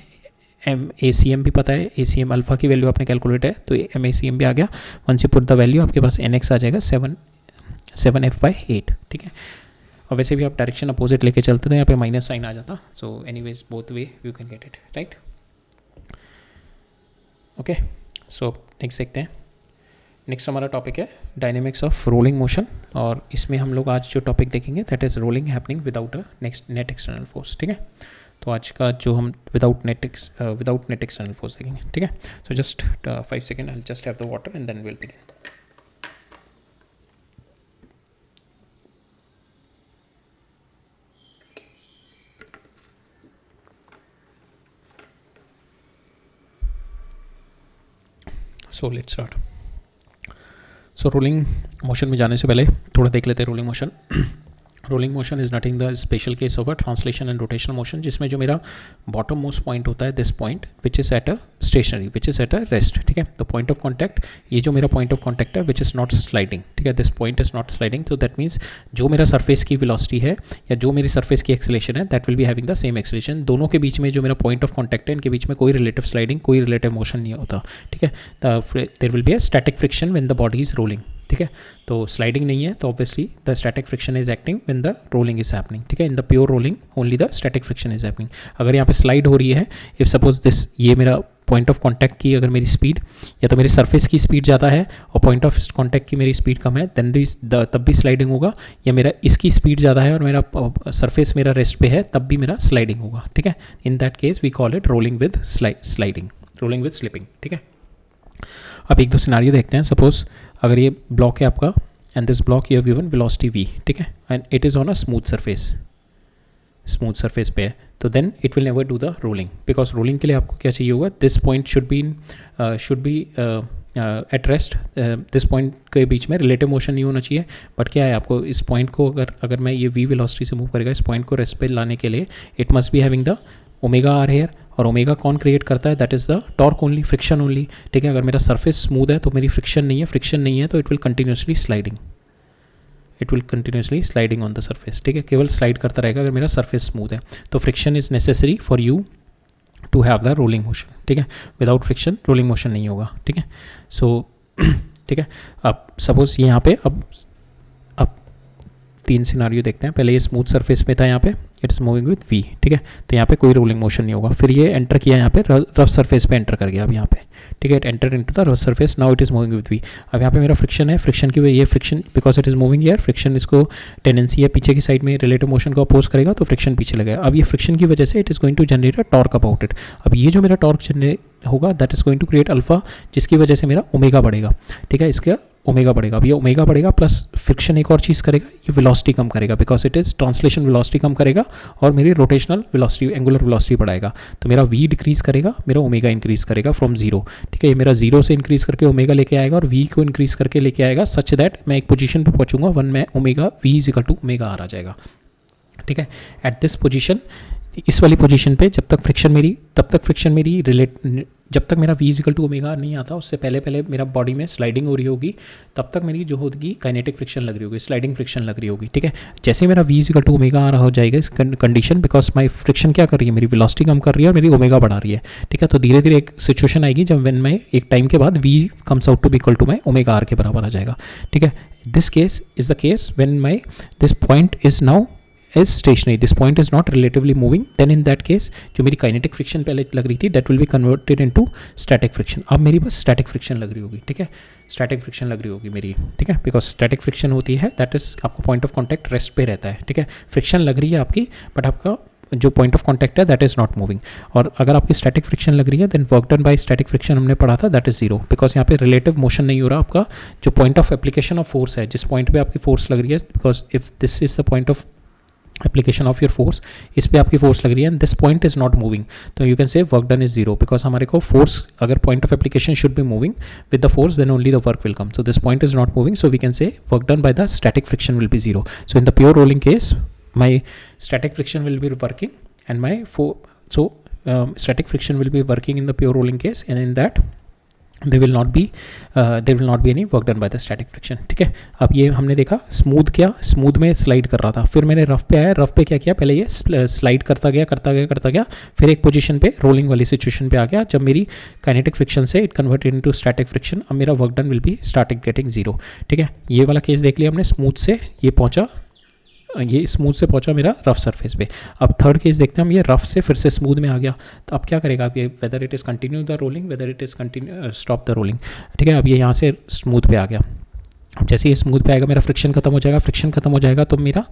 एम ए सी एम भी पता है, ए सी एम अल्फा की वैल्यू आपने कैलकुलेट है, तो एम ए सी एम भी आ गया. Once you put the value आपके पास nx आ जाएगा 7f/8. ठीक है, और वैसे भी आप डायरेक्शन अपोजिट लेके चलते तो यहाँ पे माइनस साइन आ जाता. So anyways both way you can get it. Right, okay. So next देखते हैं. नेक्स्ट हमारा टॉपिक है डायनेमिक्स ऑफ रोलिंग मोशन, और इसमें हम लोग आज जो टॉपिक देखेंगे that is rolling happening without a net external force. ठीक है, तो आज का जो हम विदाउट नेट एक्सटर्नल फोर्स देखेंगे. ठीक है, so just 5 second, I just have the water and then will begin. So let's start. So rolling motion में जाने से पहले थोड़ा देख लेते हैं rolling motion. Rolling motion is nothing the special case of a translation and rotational motion, जिसमें जो मेरा बॉटम मोस्ट पॉइंट होता है this point which is at a stationary, which is at a rest. ठीक है, तो पॉइंट ऑफ कॉन्टैक्ट, ये जो मेरा पॉइंट ऑफ कॉन्टैक्ट है विच इज़ नॉट स्लाइडिंग. ठीक है, this point is not sliding, तो दैट मीन्स जो मेरा सरफेस की वेलोसिटी है या जो मेरी सरफेस की एक्सेलेरेशन है that will be having the same acceleration. दोनों के बीच में जो मेरा पॉइंट ऑफ कॉन्टैक्ट है इनके बीच में कोई रिलेटिव स्लाइडिंग, कोई रिलेटिव मोशन नहीं होता. ठीक है, there will be a static friction when the body is rolling. ठीक है, तो स्लाइडिंग नहीं है, तो obviously the static friction is acting when the rolling is happening. ठीक है, in the pure rolling only the static friction is happening. अगर यहाँ पे स्लाइड हो रही है, इफ सपोज दिस, ये मेरा पॉइंट ऑफ कॉन्टैक्ट की अगर मेरी स्पीड या तो मेरी सरफेस की स्पीड ज़्यादा है और पॉइंट ऑफ कॉन्टैक्ट की मेरी स्पीड कम है, देन तब भी स्लाइडिंग होगा. या मेरा इसकी स्पीड ज़्यादा है और मेरा सरफेस मेरा रेस्ट पे है, तब भी मेरा स्लाइडिंग होगा. ठीक है, in that case we call it rolling with sliding, rolling with slipping. ठीक है, अब एक दो सिनारियो देखते हैं. सपोज अगर ये ब्लॉक है आपका and this block you have given velocity v. ठीक है, and it is on a smooth surface पे है, तो then it will never do the rolling, because rolling के लिए आपको क्या चाहिए होगा, this point should be at rest. This point के बीच में रिलेटिव मोशन नहीं होना चाहिए, बट क्या है, आपको इस पॉइंट को अगर मैं ये v वेलोसिटी से मूव करेगा, इस पॉइंट को रेस्ट पे लाने के लिए it must be having the omega R here. और ओमेगा कौन क्रिएट करता है, that is the torque only, friction only. ठीक है, अगर मेरा सरफेस स्मूथ है तो मेरी फ्रिक्शन नहीं है तो it will continuously sliding. It will continuously sliding on the surface, ठीक है, केवल स्लाइड करता रहेगा अगर मेरा सर्फेस स्मूथ है। तो friction is necessary for you to have the rolling motion, ठीक है, विदाउट फ्रिक्शन रोलिंग मोशन नहीं होगा, ठीक है। सो ठीक है, अब सपोज यहाँ पे अब 3 सिनारियो देखते हैं। पहले ये स्मूथ सरफेस में था, यहाँ पे it is moving with v, ठीक है, तो यहाँ पे कोई रोलिंग मोशन नहीं होगा। फिर ये एंटर किया यहाँ पे, रफ सरफेस पे एंटर कर गया अब यहाँ पे, ठीक है, it enter into the rough surface, now it is moving with v. अब यहाँ पे मेरा फ्रिक्शन है, फ्रिक्शन की ये friction because it is moving here, friction इसको टेंडेंसी है पीछे की साइड में रिलेटिव मोशन को अपोज करेगा, तो फ्रिक्शन पीछे लगेगा। अब ये फ्रिक्शन की वजह से it is going to generate a torque about it. अब ये जो मेरा टॉर्क जनरेट होगा that is going to create alpha, जिसकी वजह से मेरा ओमेगा बढ़ेगा, ठीक है, इसका ओमेगा बढ़ेगा। अब ये ओमेगा बढ़ेगा प्लस फ्रिक्शन एक और चीज़ करेगा, ये वेलोसिटी कम करेगा because it is translation velocity कम करेगा और मेरी रोटेशनल वेलोसिटी एंगुलर वेलोसिटी बढ़ाएगा। तो मेरा वी डिक्रीज़ करेगा, मेरा ओमेगा इंक्रीज़ करेगा फ्रॉम 0, ठीक है, ये मेरा 0 से इंक्रीज़ करके ओमेगा लेके आएगा और वी को इंक्रीज़ करके लेके आएगा सच दैट मैं एक पोजीशन पे पहुंचूंगा 1 में omega V is equal to omega R आ जाएगा, ठीक है। एट दिस पोजीशन, इस वाली पोजीशन पे जब तक फ्रिक्शन मेरी जब तक मेरा v इक्वल टू ओमेगा नहीं आता, उससे पहले मेरा बॉडी में स्लाइडिंग हो रही होगी, तब तक मेरी जो होगी काइनेटिक फ्रिक्शन लग रही होगी, स्लाइडिंग फ्रिक्शन लग रही होगी, ठीक है। जैसे मेरा v इक्वल टू ओमेगा आ रहा हो जाएगा इस कंडीशन, बिकॉज माई फ्रिक्शन क्या कर रही है, मेरी वेलोसिटी कम कर रही है और मेरी ओमेगा बढ़ा रही है, ठीक है। तो धीरे धीरे एक सिचुएशन आएगी जब व्हेन मैं एक टाइम के बाद v comes out to be equal to my omega R के बराबर आ जाएगा, ठीक है। This case is the case when my this point is now is stationary, this point is not relatively moving, then in that case जो मेरी काइनेटिक फ्रिक्शन पहले लग रही थी that will be converted into static friction। अब मेरी बस स्टैटिक फ्रिक्शन लग रही होगी, ठीक है, स्टैटिक फ्रिक्शन लग रही होगी मेरी, ठीक है, बिकॉज स्टैटिक फ्रिक्शन होती है दैट इज आपका पॉइंट ऑफ कॉन्टैक्ट रेस्ट पे रहता है, ठीक है। फ्रिक्शन लग रही है आपकी बट आपका जो पॉइंट ऑफ कॉन्टैक्ट है दैट इज़ नॉट मूविंग। और अगर आपकी स्टैटिक फ्रिक्शन लग रही है then work done by static friction हमने पढ़ा था दैट इज़ 0, बिकॉज यहाँ पे रिलेटिव मोशन नहीं हो रहा। आपका जो point of application of force है, जिस पॉइंट पे आपकी फोर्स लग रही है, because if this is the point of application of your force, इस पे आपकी फोर्स लग रही है and this point is not moving, तो you can say work done is 0, because हमारे को फोर्स अगर point of application should be moving with the force then only the work will come, so this point is not moving, so we can say work done by the static friction will be 0। So in the pure rolling case my static friction will be working and my static friction will be working in the pure rolling case, and in that there will not be any work done by the static friction, ठीक है। अब ये हमने देखा स्मूथ में स्लाइड कर रहा था, फिर मैंने रफ पे आया, रफ पे क्या किया, पहले ये स्लाइड करता गया, फिर एक पोजीशन पे रोलिंग वाली सिचुएशन पे आ गया जब मेरी काइनेटिक फ्रिक्शन से it converted into static friction. अब मेरा work done will be started getting 0, ठीक है। ये वाला केस देख लिया हमने, स्मूथ से पहुंचा मेरा रफ सरफेस पे। अब थर्ड केस देखते हैं हम, ये रफ से फिर से स्मूथ में आ गया, तो अब क्या करेगा, अब ये weather it is continue the rolling, weather it is stop the rolling, ठीक है। अब ये यहाँ से स्मूथ पे आ गया, अब जैसे ये स्मूथ पे आएगा मेरा फ्रिक्शन खत्म हो जाएगा, तो मेरा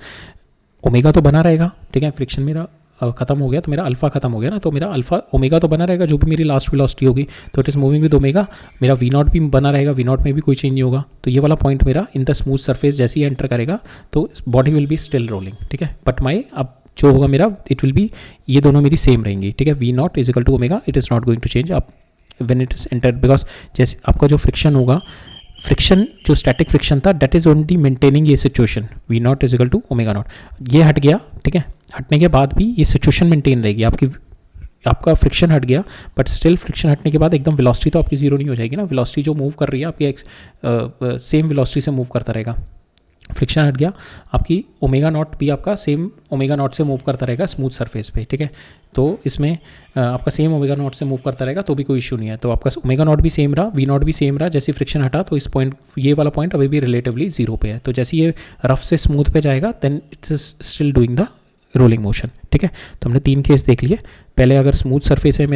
ओमेगा तो बना रहेगा, ठीक है। फ्रिक्शन मेरा खत्म हो गया तो मेरा अल्फा खत्म हो गया ना, तो मेरा अल्फा ओमेगा तो बना रहेगा जो भी मेरी लास्ट वेलोसिटी होगी, तो it is moving with omega, मेरा वी नॉट भी बना रहेगा, वी नॉट में भी कोई चेंज नहीं होगा। तो ये वाला पॉइंट मेरा इन द स्मूथ सरफेस जैसे ही एंटर करेगा तो body will be still rolling, ठीक है। बट माई अब जो होगा मेरा इट विल बी, ये दोनों मेरी सेम रहेंगी, ठीक है। We not is equal to omega, it is not going to change अब when it is enter, because जैसे आपका जो फ्रिक्शन होगा, फ्रिक्शन जो स्टैटिक फ्रिक्शन था दैट इज़ ओनली मेंटेनिंग ये situation, V not is equal to omega not, ये हट गया, ठीक है। हटने के बाद भी ये सिचुएशन मेंटेन रहेगी, आपका फ्रिक्शन हट गया बट स्टिल फ्रिक्शन हटने के बाद एकदम वेलोसिटी तो आपकी 0 नहीं हो जाएगी ना, वेलोसिटी जो मूव कर रही है आपकी सेम वेलोसिटी से मूव करता रहेगा। फ्रिक्शन हट गया, आपकी ओमेगा नॉट भी आपका सेम ओमेगा नॉट से मूव करता रहेगा स्मूथ सरफेस पे, ठीक है। तो इसमें आपका सेम ओमेगा नॉट से मूव करता रहेगा तो भी कोई इशू नहीं है, तो आपका ओमेगा नॉट भी सेम रहा, वी नॉट भी सेम रहा। जैसे फ्रिक्शन हटा तो इस पॉइंट, ये वाला पॉइंट अभी भी रिलेटिवली 0 पे है, तो जैसे ये रफ से स्मूथ पे जाएगा then it's still doing the rolling motion, ठीक है। तो हमने 3 केस देख लिए। पहले अगर स्मूथ सरफेस है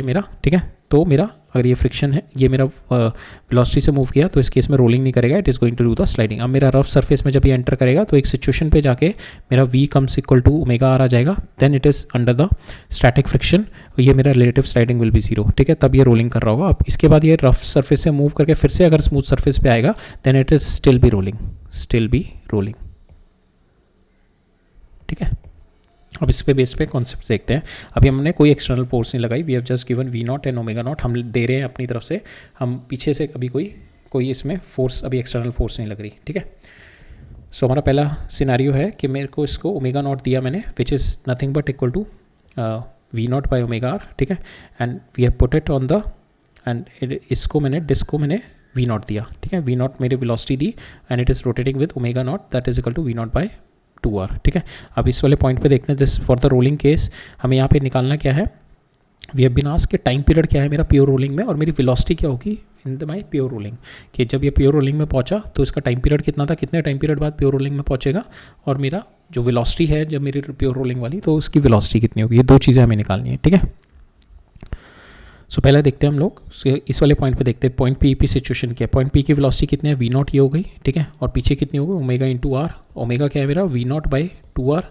मेरा, ठीक है, तो मेरा अगर ये फ्रिक्शन है, ये मेरा वेलोसिटी से मूव किया तो इस केस में रोलिंग नहीं करेगा, it is going to do the sliding. अब मेरा रफ सरफेस में जब ये एंटर करेगा तो एक सिचुएशन पे जाके मेरा v comes equal to omega R आ जाएगा, then it is under the static friction, ये मेरा रिलेटिव स्लाइडिंग विल बी 0, ठीक है। तब ये रोलिंग कर रहा होगा। अब इसके बाद ये रफ सरफेस से मूव करके फिर से अगर स्मूथ सरफेस पे आएगा then it is still be rolling, ठीक है। अब इस पे बेस पे कॉन्सेप्ट देखते हैं। अभी हमने कोई एक्सटर्नल फोर्स नहीं लगाई, we have just given v nought and omega nought, हम दे रहे हैं अपनी तरफ से, हम पीछे से कभी कोई इसमें फोर्स, अभी एक्सटर्नल फोर्स नहीं लग रही, ठीक है। सो हमारा पहला सिनारियो है कि मेरे को इसको ओमेगा नॉट दिया मैंने, which is nothing but equal to we not by omega are, ठीक है। And we have put it on the, and इसको मैंने डिस्क को मैंने वी नॉट दिया, ठीक है, वी नॉट मेरी वेलोसिटी दी and it is rotating with omega nought that is equal to we nought by 2r, ठीक है। अब इस वाले पॉइंट पे देखते हैं, this for the rolling case हमें यहाँ पे निकालना क्या है, वी हैव बीन आस्क्ड कि टाइम पीरियड क्या है मेरा प्योर रोलिंग में और मेरी वेलोसिटी क्या होगी in the my pure rolling, कि जब ये प्योर रोलिंग में पहुंचा तो इसका टाइम पीरियड कितना था, कितने टाइम पीरियड बाद प्योर रोलिंग में पहुंचेगा, और मेरा जो वेलोसिटी है जब मेरी प्योर रोलिंग वाली तो उसकी वेलोसिटी कितनी होगी, ये दो चीज़ें हमें निकालनी है, ठीक है। सो पहले देखते हैं हम लोग इस वाले पॉइंट पे देखते हैं, पॉइंट पी सिचुएशन क्या है, पॉइंट पी की वेलोसिटी कितनी है, वी नॉट ये हो गई, ठीक है, और पीछे कितनी होगी ओमेगा इंटू आर, ओमेगा क्या है मेरा v not by 2r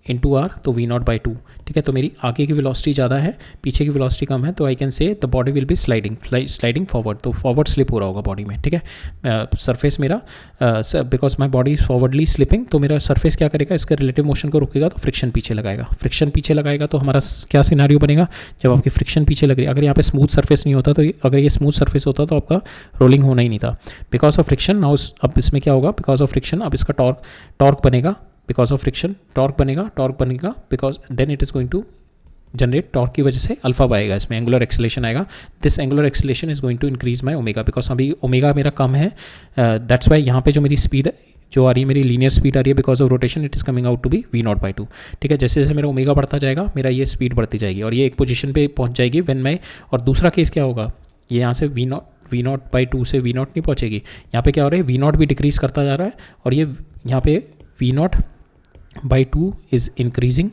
into R, तो वी नॉट बाई 2, ठीक है। तो मेरी आगे की वेलोसिटी ज़्यादा है, पीछे की वेलोसिटी कम है, तो I can say the body will be sliding forward, तो फॉरवर्ड स्लिप हो रहा होगा बॉडी में, ठीक है। सरफेस मेरा because my body is forwardly slipping, तो मेरा सरफेस क्या करेगा, इसका रिलेटिव मोशन को रोकेगा तो फ्रिक्शन पीछे लगाएगा, फ्रिक्शन पीछे लगाएगा तो हमारा क्या सिनारियो बनेगा, जब आपकी फ्रिक्शन पीछे लग रही है, अगर यहाँ पे स्मूथ सरफेस नहीं होता तो अगर ये स्मूथ सरफेस होता तो आपका रोलिंग होना ही नहीं था, बिकॉज ऑफ फ्रिक्शन। नाउ अब इसमें क्या होगा, बिकॉज ऑफ फ्रिक्शन अब इसका टॉर्क बनेगा, बिकॉज ऑफ फ्रिक्शन टॉर्क बनेगा because then it is going to generate torque की वजह से अल्फा आएगा, इसमें एंगुलर एक्सेलेरेशन आएगा, this angular acceleration is going to increase my omega, because अभी ओमेगा मेरा कम है, दैट्स वाई यहाँ पे जो मेरी स्पीड जो आ रही है, मेरी लीनियर स्पीड आ रही है, because of rotation it is coming out to be v not by 2, ठीक है। जैसे जैसे मेरा ओमेगा बढ़ता जाएगा मेरा ये स्पीड बढ़ती जाएगी और ये एक पोजीशन पे पहुँच जाएगी व्हेन मैं, और दूसरा केस क्या होगा, ये यहाँ से वी नॉट बाई 2 से वी नॉट नहीं पहुँचेगी, यहाँ पे क्या हो रहा है, वी नॉट भी डिक्रीज़ करता जा रहा है और ये यहाँ पे we not by 2 is increasing,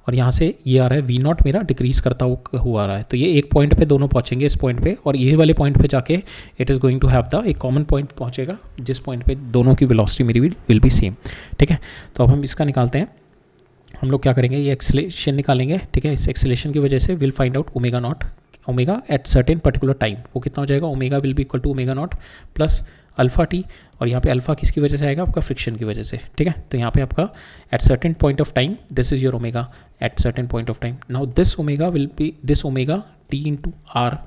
और यहाँ से ये आ रहा है वी नॉट मेरा डिक्रीज़ करता हुआ आ रहा है, तो ये एक पॉइंट पे दोनों पहुँचेंगे इस पॉइंट पे, और ये वाले पॉइंट पे जाके it is going to have the एक कॉमन पॉइंट पहुँचेगा जिस पॉइंट पे दोनों की वेलोसिटी मेरी विल बी सेम, ठीक है। तो अब हम इसका निकालते हैं, हम लोग क्या करेंगे, ये एक्सेलेरेशन निकालेंगे, ठीक है। इस एक्सेलेरेशन की वजह से will find out omega naught, omega at certain particular time, वो कितना हो जाएगा, omega will be equal to omega not plus alpha t, और यहाँ पे अल्फा किसकी वजह से आएगा, आपका फ्रिक्शन की वजह से, ठीक है। तो यहाँ पे आपका at certain point of time this is your omega at certain point of time, now this omega will be this omega T into r,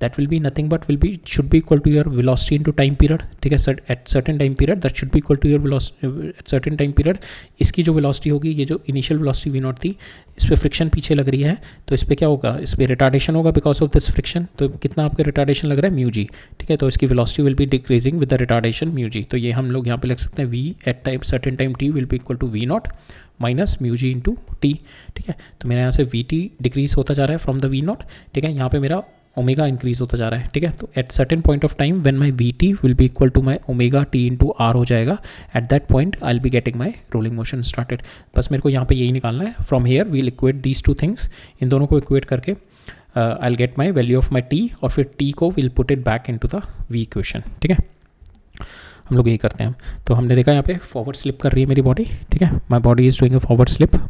that will be nothing but should be equal to your velocity into time period, ठीक है, at certain time period that should be equal to your velocity at certain time period। इसकी जो velocity होगी, ये जो initial velocity v नॉट थी, इस पर फ्रिक्शन पीछे लग रही है, तो इस पर क्या होगा, इस पर रिटार्डेशन होगा बिकॉज ऑफ दिस फ्रिक्शन, तो कितना आपका रिटार्डेशन लग रहा है म्यू जी, ठीक है। तो इसकी velocity will be decreasing with the retardation mu G, तो ये हम लोग यहाँ पे लिख सकते हैं v at time certain time t will be equal to we not minus mu ji into t, ठीक है। तो मेरा यहाँ से वी टी डिक्रीज होता जा रहा है फ्रॉम द वी नॉट, ठीक है, यहाँ पे मेरा ओमेगा इंक्रीज होता जा रहा है, ठीक है। तो at certain point of time when my V T will be equal to my omega T into R हो जाएगा, at that point I will be getting my rolling motion started. बस मेरे को यहाँ पे यही निकालना है, from here we'll equate these two things, इन दोनों को इक्वेट करके I will get my value of my T, और फिर टी को will put it back into the we equation, ठीक है। हम लोग यही करते हैं। तो हमने देखा यहाँ पे फॉरवर्ड स्लिप कर रही है मेरी बॉडी, ठीक है, माई body is doing a forward slip,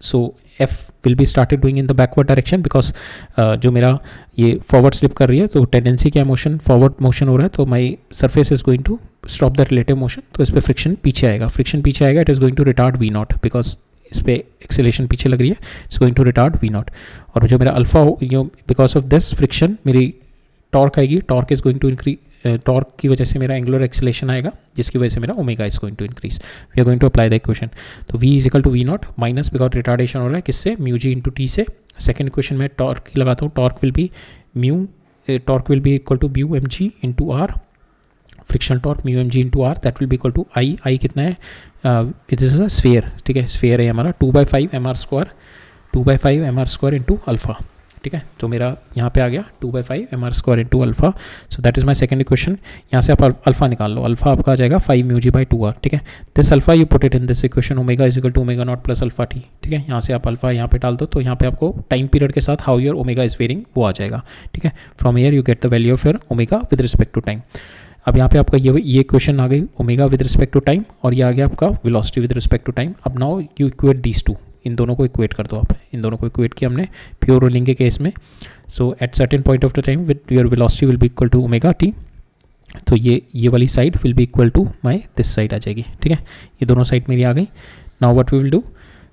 so F will be started doing in the backward direction because जो मेरा ये फॉरवर्ड स्लिप कर रही है तो टेंडेंसी क्या मोशन फॉरवर्ड मोशन हो रहा है, तो my surface is going to stop the relative motion, तो इस पर फ्रिक्शन पीछे आएगा, फ्रिक्शन पीछे आएगा, it is going to retard V not because इस पर एक्सेलेरेशन पीछे लग रही है, it's going to retard V not, और जो मेरा alpha because of this friction मेरी टॉर्क आएगी, torque is going to increase, torque की वजह से मेरा एंगुलर एक्सेलेरेशन आएगा जिसकी वजह से मेरा omega is going to increase, we are going to apply the equation, तो v is equal to we not minus because retardation हो रहा है किससे, म्यू जी इंटू टी से, सेकेंड इक्वेशन में टॉर्क ही लगाता हूँ, torque will be equal to mu M G into R, frictional torque mu M G into are, that will be equal to I कितना है, इट इज अ स्फीयर, ठीक है, स्फीयर है हमारा 2/5 mr स्क्वायर इंटू अल्फा, ठीक है। तो मेरा यहाँ पे आ गया 2/5 mr square into alpha, so that is my second equation. यहाँ से आप अल्फा निकाल लो, अल्फा आपका आ जाएगा 5 म्यू जी बाई 2r, ठीक है। This alpha you put it in this equation, omega is equal to omega not plus alpha t, ठीक है। यहाँ से आप अल्फा यहाँ पे डाल दो, तो यहाँ पे आपको टाइम पीरियड के साथ how your omega is varying वो आ जाएगा, ठीक है। From here you get the value of your omega with respect to time. अब यहाँ पे आपका ये क्वेश्चन आ गई omega with respect to time, और ये आ गया आपका velocity with respect to time. अब now you equate these two, इन दोनों को इक्वेट कर दो आप, इन दोनों को इक्वेट किया हमने प्योर रोलिंग के केस में, so at certain point of the time with your velocity will be equal to omega T, तो ये वाली side will be equal to my this side आ जाएगी, ठीक है। ये दोनों साइड मेरी आ गई। Now what we will do,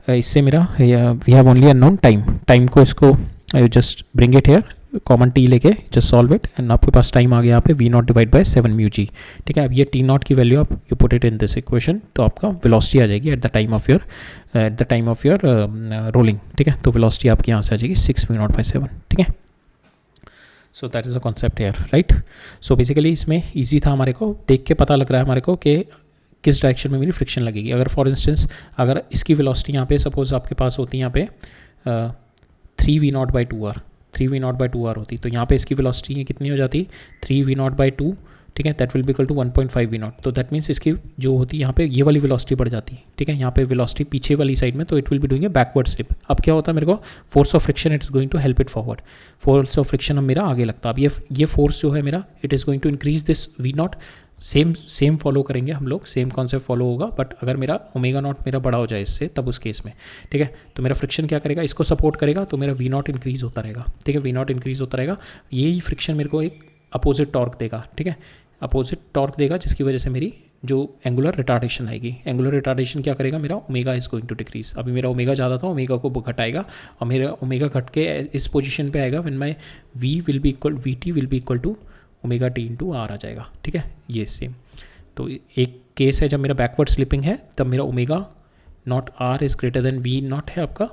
इससे मेरा we have only unknown time को इसको just bring it here, common T लेके जस्ट सॉल्व इट, एंड आपके पास टाइम आ गया यहाँ पे we not divide by 7 mu G, ठीक है। अब ये टी नॉट की वैल्यू आप you put it in this equation, तो आपका वेलोसिटी आ जाएगी at the time of your rolling, ठीक है। तो वेलोसिटी आपकी यहाँ से आ जाएगी 6 म्यू नॉट बाय 7, ठीक है। So that is a concept here, right. So basically इसमें ईजी था, हमारे को देख के पता लग रहा है हमारे को कि किस डायरेक्शन में मेरी फ्रिक्शन लगेगी। अगर फॉर इंस्टेंस अगर इसकी वेलोसिटी यहाँ पे सपोज आपके पास होती है यहाँ पे 3v0/2r, 3v0/2r होती, तो यहाँ पे इसकी वेलोसिटी कितनी हो जाती 3v0/2, ठीक है, that will be equal to 1.5v0। तो दैट मीन्स इसकी जो होती है यहाँ पे ये वाली वेलोसिटी बढ़ जाती है, ठीक है, यहाँ पे वेलोसिटी पीछे वाली साइड में, तो it will be doing a backward slip. अब क्या होता है मेरे को force of friction it is going to help it forward, force of friction अब मेरा आगे लगता है। अब ये फोर्स जो है मेरा it is going to increase this v0, same follow करेंगे हम लोग, सेम कॉन्सेप्ट फॉलो होगा, बट अगर मेरा ω0 मेरा बड़ा हो जाए इससे, तब उस केस में, ठीक है, तो मेरा फ्रिक्शन क्या करेगा, इसको सपोर्ट करेगा, तो मेरा v0 इंक्रीज होता रहेगा, ठीक है, v0 इंक्रीज होता रहेगा। यही फ्रिक्शन मेरे को एक अपोजिट टॉर्क देगा, ठीक है, अपोजिट टॉर्क देगा, जिसकी वजह से मेरी जो एंगुलर रिटार्डेशन आएगी, एंगुलर रिटार्डेशन क्या करेगा, मेरा omega is going to decrease. अभी मेरा ओमेगा ज़्यादा था, ओमेगा को घटाएगा और मेरा ओमेगा घट के इस पोजीशन पे आएगा when my V T will be equal to omega T into R आ जाएगा, ठीक है, ये सेम। तो एक केस है जब मेरा बैकवर्ड स्लिपिंग है, तब मेरा omega not r is greater than we naught है आपका,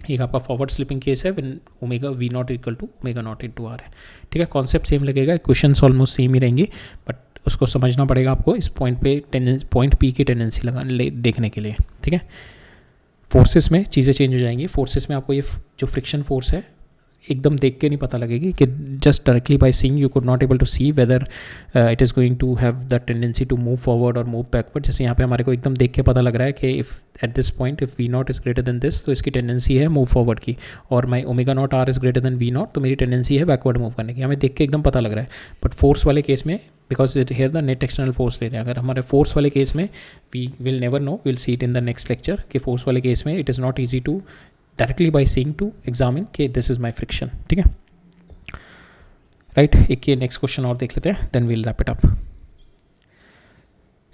एक आपका फॉरवर्ड स्लिपिंग केस है when omega v naught equal to omega naught into r है, ठीक है, कॉन्सेप्ट सेम लगेगा, क्वेश्चंस ऑलमोस्ट सेम ही रहेंगे, बट उसको समझना पड़ेगा आपको इस पॉइंट पे पॉइंट पी की टेंडेंसी देखने के लिए, ठीक है। फोर्सेस में चीज़ें चेंज हो जाएंगी, फोर्सेस में आपको ये जो फ्रिक्शन फोर्स है एकदम देख के नहीं पता लगेगी कि just directly by seeing you could not able to see whether it is going to have the tendency to move forward और मूव बैकवर्ड। जैसे यहाँ पे हमारे को एकदम देख के पता लग रहा है कि if at this point if V not is greater than this, तो इसकी टेंडेंसी है मूव फॉरवर्ड की, और my omega not R is greater than we not, तो मेरी टेंडेंसी है बैकवर्ड मूव करने की, हमें देख के एकदम पता लग रहा है। बट फोर्स वाले केस में because it here the net external force ले रहे हैं, अगर हमारे फोर्स वाले केस में we will never know, will see it in the next lecture कि फोर्स वाले केस में it is not easy to directly by seeing to examine कि दिस इज़ माई फ्रिक्शन, ठीक है, राइट। एक ये नेक्स्ट क्वेश्चन और देख लेते हैं, then we'll wrap it up.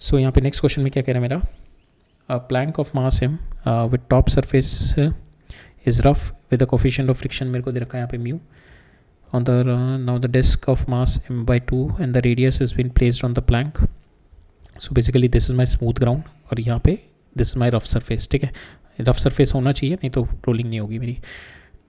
So यहाँ पे नेक्स्ट क्वेश्चन में क्या कह रहा है मेरा, plank of mass m with top surface is rough with the coefficient of friction, मेरे को दे रखा है यहाँ पे mu on the now the disk of mass m/2 and the radius has been placed on the plank. So basically this is my smooth ground और यहाँ पे this is my rough surface, ठीक है, रफ सरफेस होना चाहिए, नहीं तो रोलिंग नहीं होगी मेरी।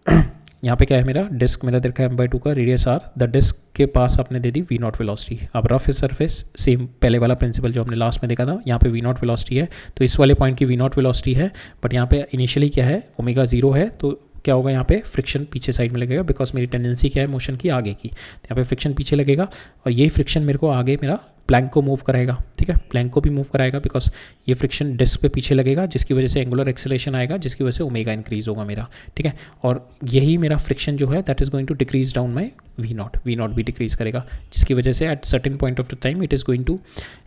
यहाँ पे क्या है मेरा डिस्क, मेरा देखा है m/2 का, रेडियस r, द डिस्क के पास आपने दे दी v0 वेलोसिटी। अब रफ सरफेस सेम पहले वाला प्रिंसिपल जो हमने लास्ट में देखा था, यहाँ पे v0 वेलोसिटी है, तो इस वाले पॉइंट की v0 वेलोसिटी है, बट यहाँ पे इनिशियली क्या है ओमेगा 0 है, तो क्या होगा यहाँ पे फ्रिक्शन पीछे साइड में लगेगा, बिकॉज मेरी टेंडेंसी क्या है मोशन की आगे की, तो यहाँ पे फ्रिक्शन पीछे लगेगा और यही फ्रिक्शन मेरे को आगे मेरा प्लैंक को मूव कराएगा, ठीक है, प्लैंक को भी मूव कराएगा, बिकॉज ये फ्रिक्शन डिस्क पे पीछे लगेगा, जिसकी वजह से एंगुलर एक्सेलरेशन आएगा, जिसकी वजह से ओमेगा इंक्रीज होगा मेरा, ठीक है, और यही मेरा फ्रिक्शन जो है that is going to decrease down my v0 भी डिक्रीज करेगा, जिसकी वजह से at certain point of the time it is going to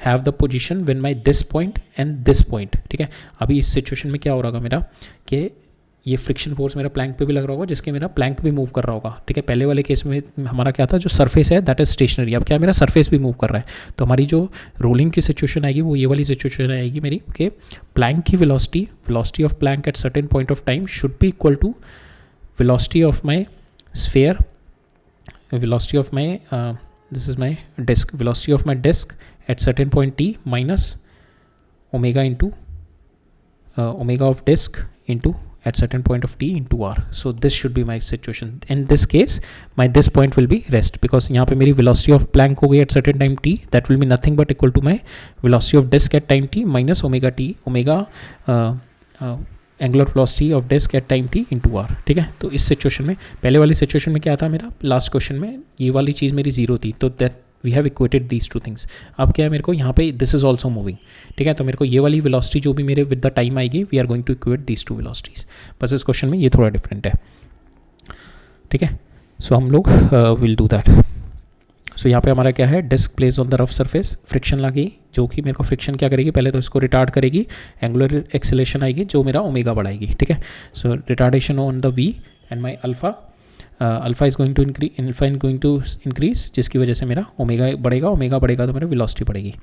have the position when my this point and this point, ठीक है। अभी इस सिचुएशन में क्या हो रहा होगा मेरा कि ये फ्रिक्शन फोर्स मेरा प्लैंक पे भी लग रहा होगा, जिसके मेरा प्लैंक भी मूव कर रहा होगा, ठीक है। पहले वाले केस में हमारा क्या था, जो सरफेस है दैट इज स्टेशनरी, अब क्या मेरा सरफेस भी मूव कर रहा है, तो हमारी जो रोलिंग की सिचुएशन आएगी वो ये वाली सिचुएशन आएगी मेरी कि प्लैंक की velocity of plank at certain point of time should be equal to velocity of my sphere, velocity of my this is my disk, velocity of my disk at certain point t minus omega into omega of disk into at certain point of t into r. So this should be my situation. In this case my this point will be rest, because यहाँ पे मेरी velocity of Planck हो गई at certain time t, that will be nothing but equal to my velocity of disk at time t minus omega t, omega angular velocity of disc at time t into r, ठीक है। तो इस सिचुएशन में पहले वाली सिचुएशन में क्या था मेरा, लास्ट क्वेश्चन में ये वाली चीज़ मेरी जीरो थी, तो that we have equated these two things. अब क्या है मेरे को यहाँ पे दिस इज ऑल्सो मूविंग, ठीक है, तो मेरे को ये वाली वेलोसिटी जो भी मेरे विद द टाइम आएगी we are going to equate these two velocities, बस इस क्वेश्चन में ये थोड़ा डिफरेंट है, ठीक है। सो हम लोग विल डू दैट। सो यहाँ पे हमारा क्या है, disc place on the rough surface, friction लगी जो कि मेरे को फ्रिक्शन क्या करेगी, पहले तो इसको रिटार्ड करेगी, एंगुलर एक्सेलेरेशन आएगी जो मेरा ओमेगा बढ़ाएगी, ठीक है। So retardation on the V and my alpha is going to increase, जिसकी वजह से मेरा ओमेगा बढ़ेगा तो मेरा वेलोसिटी बढ़ेगी,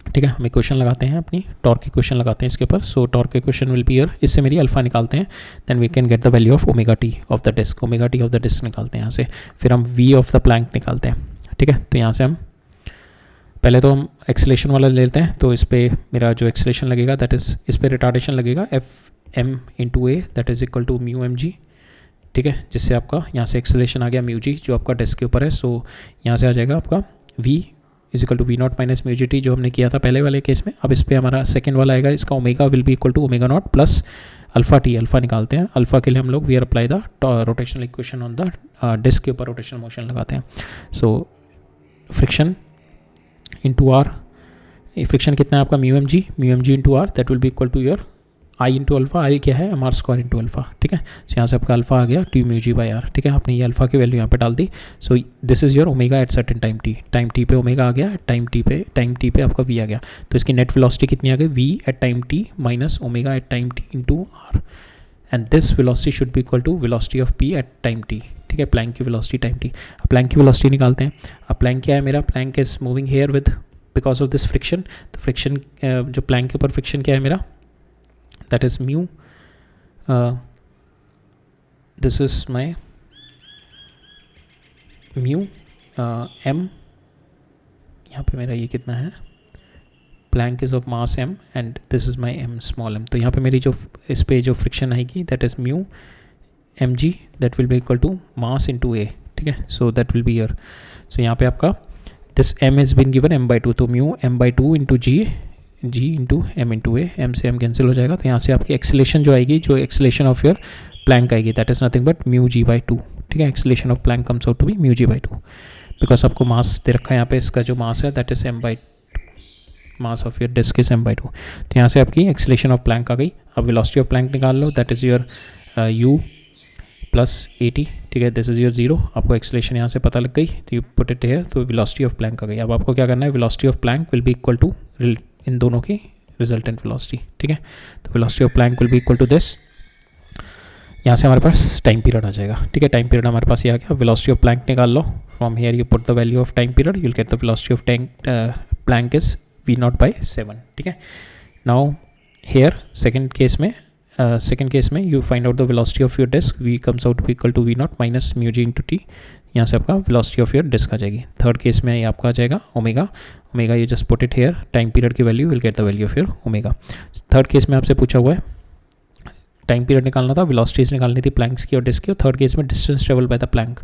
ठीक है। हम एक क्वेश्चन लगाते हैं, अपनी टॉर्क की क्वेश्चन लगाते हैं इसके ऊपर। सो टॉर्क के क्वेश्चन विल बी हियर, इससे मेरी अल्फा निकालते हैं, then we can get the value of omega t of the disc, omega t of the disc निकालते हैं यहाँ से, फिर हम वी ऑफ द प्लैंक निकालते हैं, ठीक है। तो यहाँ से हम पहले तो हम एक्सेलेरेशन वाला ले लेते हैं, तो इस पर मेरा जो एक्सेलेरेशन लगेगा दैट इज़, इस पर रिटार्डेशन लगेगा f m into a that is equal to mu M g, ठीक है, जिससे आपका यहाँ से एक्सेलरेशन आ गया म्यू जी जो आपका डिस्क के ऊपर है। सो यहाँ से आ जाएगा आपका v is equal to we not minus mu g t जो हमने किया था पहले वाले केस में। अब इस पर हमारा सेकेंड वाला आएगा, इसका omega will be equal to omega not plus alpha T. Alpha निकालते हैं, अल्फा के लिए हम लोग we are apply the rotational equation on the disc के ऊपर रोटेशनल मोशन लगाते हैं। So friction into R, friction कितना है आपका mu M G into are, that will be equal to your I into alpha. I क्या है, M are square into alpha, ठीक है। सो यहाँ से आपका अल्फा आ गया t mu g by r, ठीक है। आपने ये अल्फा की वैल्यू यहाँ पे डाल दी। So this is your omega at certain time T पे ओमेगा आ गया, टाइम टी पे आपका वी आ गया। तो इसकी नेट वेलोसिटी कितनी आ गई, v at time t minus omega at time t into r, and this velocity should be equal to velocity of p at time t, ठीक है। प्लैंक की वेलोसिटी टाइम टी। अब प्लैंक की वेलोसिटी निकालते हैं। अब प्लैंक क्या है मेरा, plank is moving here with because of this friction. तो फ्रिक्शन जो प्लैंक के ऊपर फ्रिक्शन क्या है मेरा, that is mu, this is my mu m, यहाँ पे मेरा ये कितना है, plank is of mass m and this is my m small m। तो यहाँ पे मेरी जो इस पे जो फ्रिक्शन आएगी that is mu M G, that will be equal to mass into ए, ठीक है। So that will be your, so यहाँ पे आपका this m is been given m by two, तो mu m by two into G into M into A, M से एम कैंसिल हो जाएगा। तो यहाँ से आपकी एक्सेलेरेशन जो आएगी, जो एक्सेलेरेशन ऑफ योर प्लैंक आएगी, that is nothing but mu g by two, ठीक है। Acceleration of plank comes out to be mu g by two, because आपको मास दे रखा है यहाँ पे, इसका जो मास है that is m by two, mass of your disc is m by two. तो यहाँ से आपकी एक्सेलेरेशन ऑफ प्लैंक आ गई। अब वेलोसिटी ऑफ प्लैंक निकाल लो, that is your u plus a t, ठीक है। दिस इज योर जीरो, आपको एक्सेलेरेशन यहाँ से पता लग गई, तो यू पुट इट हेयर, तो वेलोसिटी ऑफ प्लैंक आ गई। अब आपको क्या करना है, velocity of plank will be equal to इन दोनों की रिजल्टेंट वेलोसिटी, ठीक है। तो velocity of plank will be equal to this, यहाँ से हमारे पास टाइम पीरियड आ जाएगा, ठीक है। टाइम पीरियड हमारे पास ये आ गया। वेलोसिटी ऑफ प्लैंक निकाल लो, from here you put the value of time period, you will get the velocity of plank is v not by 7, ठीक है। नाउ हेयर सेकेंड केस में you find out the velocity of your disc, v comes out equal to we not minus mu ji into t, यहाँ से आपका वेलोसिटी ऑफ योर डिस्क आ जाएगी। थर्ड केस में ये आपका आ जाएगा omega you just put it here, time period की value will get the value of your omega. Third case में आपसे पूछा हुआ है टाइम पीरियड निकालना था, वेलोसिटीज निकालनी थी प्लैंक्स की और डिस्क की। और थर्ड केस में distance travel by the plank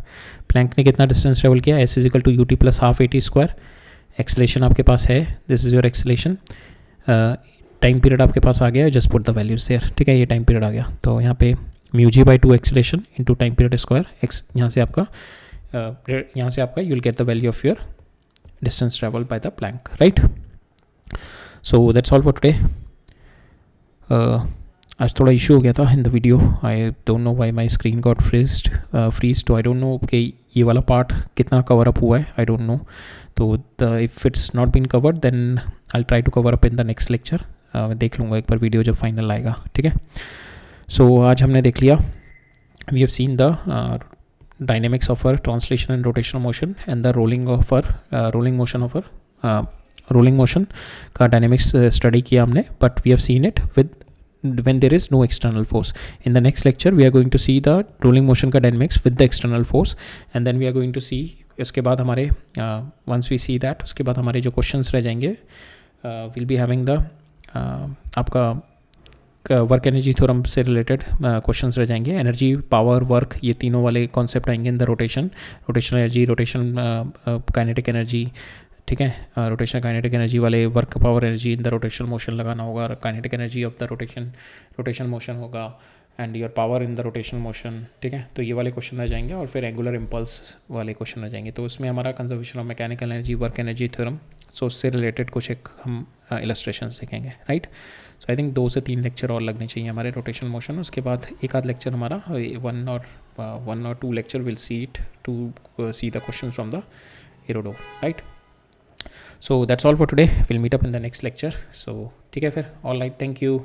ने कितना डिस्टेंस ट्रेवल किया, s is equal to u t plus half a t square. Acceleration आपके पास है, this is your acceleration. Time period आपके पास आ गया, just put the values there, ठीक है। ये टाइम पीरियड आ गया, तो यहाँ पे mu g by two acceleration into time period square x, यहाँ से आपका you will get the value of your distance travel by the plank, right. So that's all for today. आज थोड़ा इशू हो गया था in the video, I don't know why my screen got freeze, तो आई डोंट नो कि ये वाला पार्ट कितना कवर अप हुआ है, आई डोंट नो। तो if it's not been covered then I try to cover up in the next lecture. मैं देख लूँगा एक बार वीडियो जब फाइनल आएगा, ठीक है। सो आज हमने देख लिया, we have seen the dynamics of our translation and rotational motion and the rolling motion का dynamics study किया हमने, but we have seen it when there is no external force. In the next lecture we are going to see the rolling motion का dynamics with the external force, and then we are going to see इसके बाद हमारे once we see that, उसके बाद हमारे जो questions रह जाएंगे, we'll be having the आपका वर्क एनर्जी थ्योरम से रिलेटेड क्वेश्चंस रह जाएंगे। एनर्जी, पावर, वर्क, ये तीनों वाले कॉन्सेप्ट आएंगे in the rotational energy, kinetic energy, ठीक है। काइनेटिक एनर्जी वाले work, power, energy in the rotational motion लगाना होगा, kinetic energy of the rotation motion होगा, and your power in the rotational motion, ठीक है। तो ये वाले क्वेश्चन रह जाएंगे, और फिर एंगुलर इम्पल्स वाले क्वेश्चन रह जाएंगे। तो उसमें हमारा conservation of mechanical energy, work energy theorem, so उससे रिलेटेड कुछ एक हम इलस्ट्रेशन देखेंगे, राइट। सो आई थिंक 2 से 3 लेक्चर और लगने चाहिए हमारे रोटेशनल मोशन। उसके बाद एक आध लेक्चर हमारा 1 or 2 lecture will see it to see the question from the Irodov, right. So that's all for today, will meet up in the next lecture. So ठीक है फिर, ऑल राइट, थैंक यू।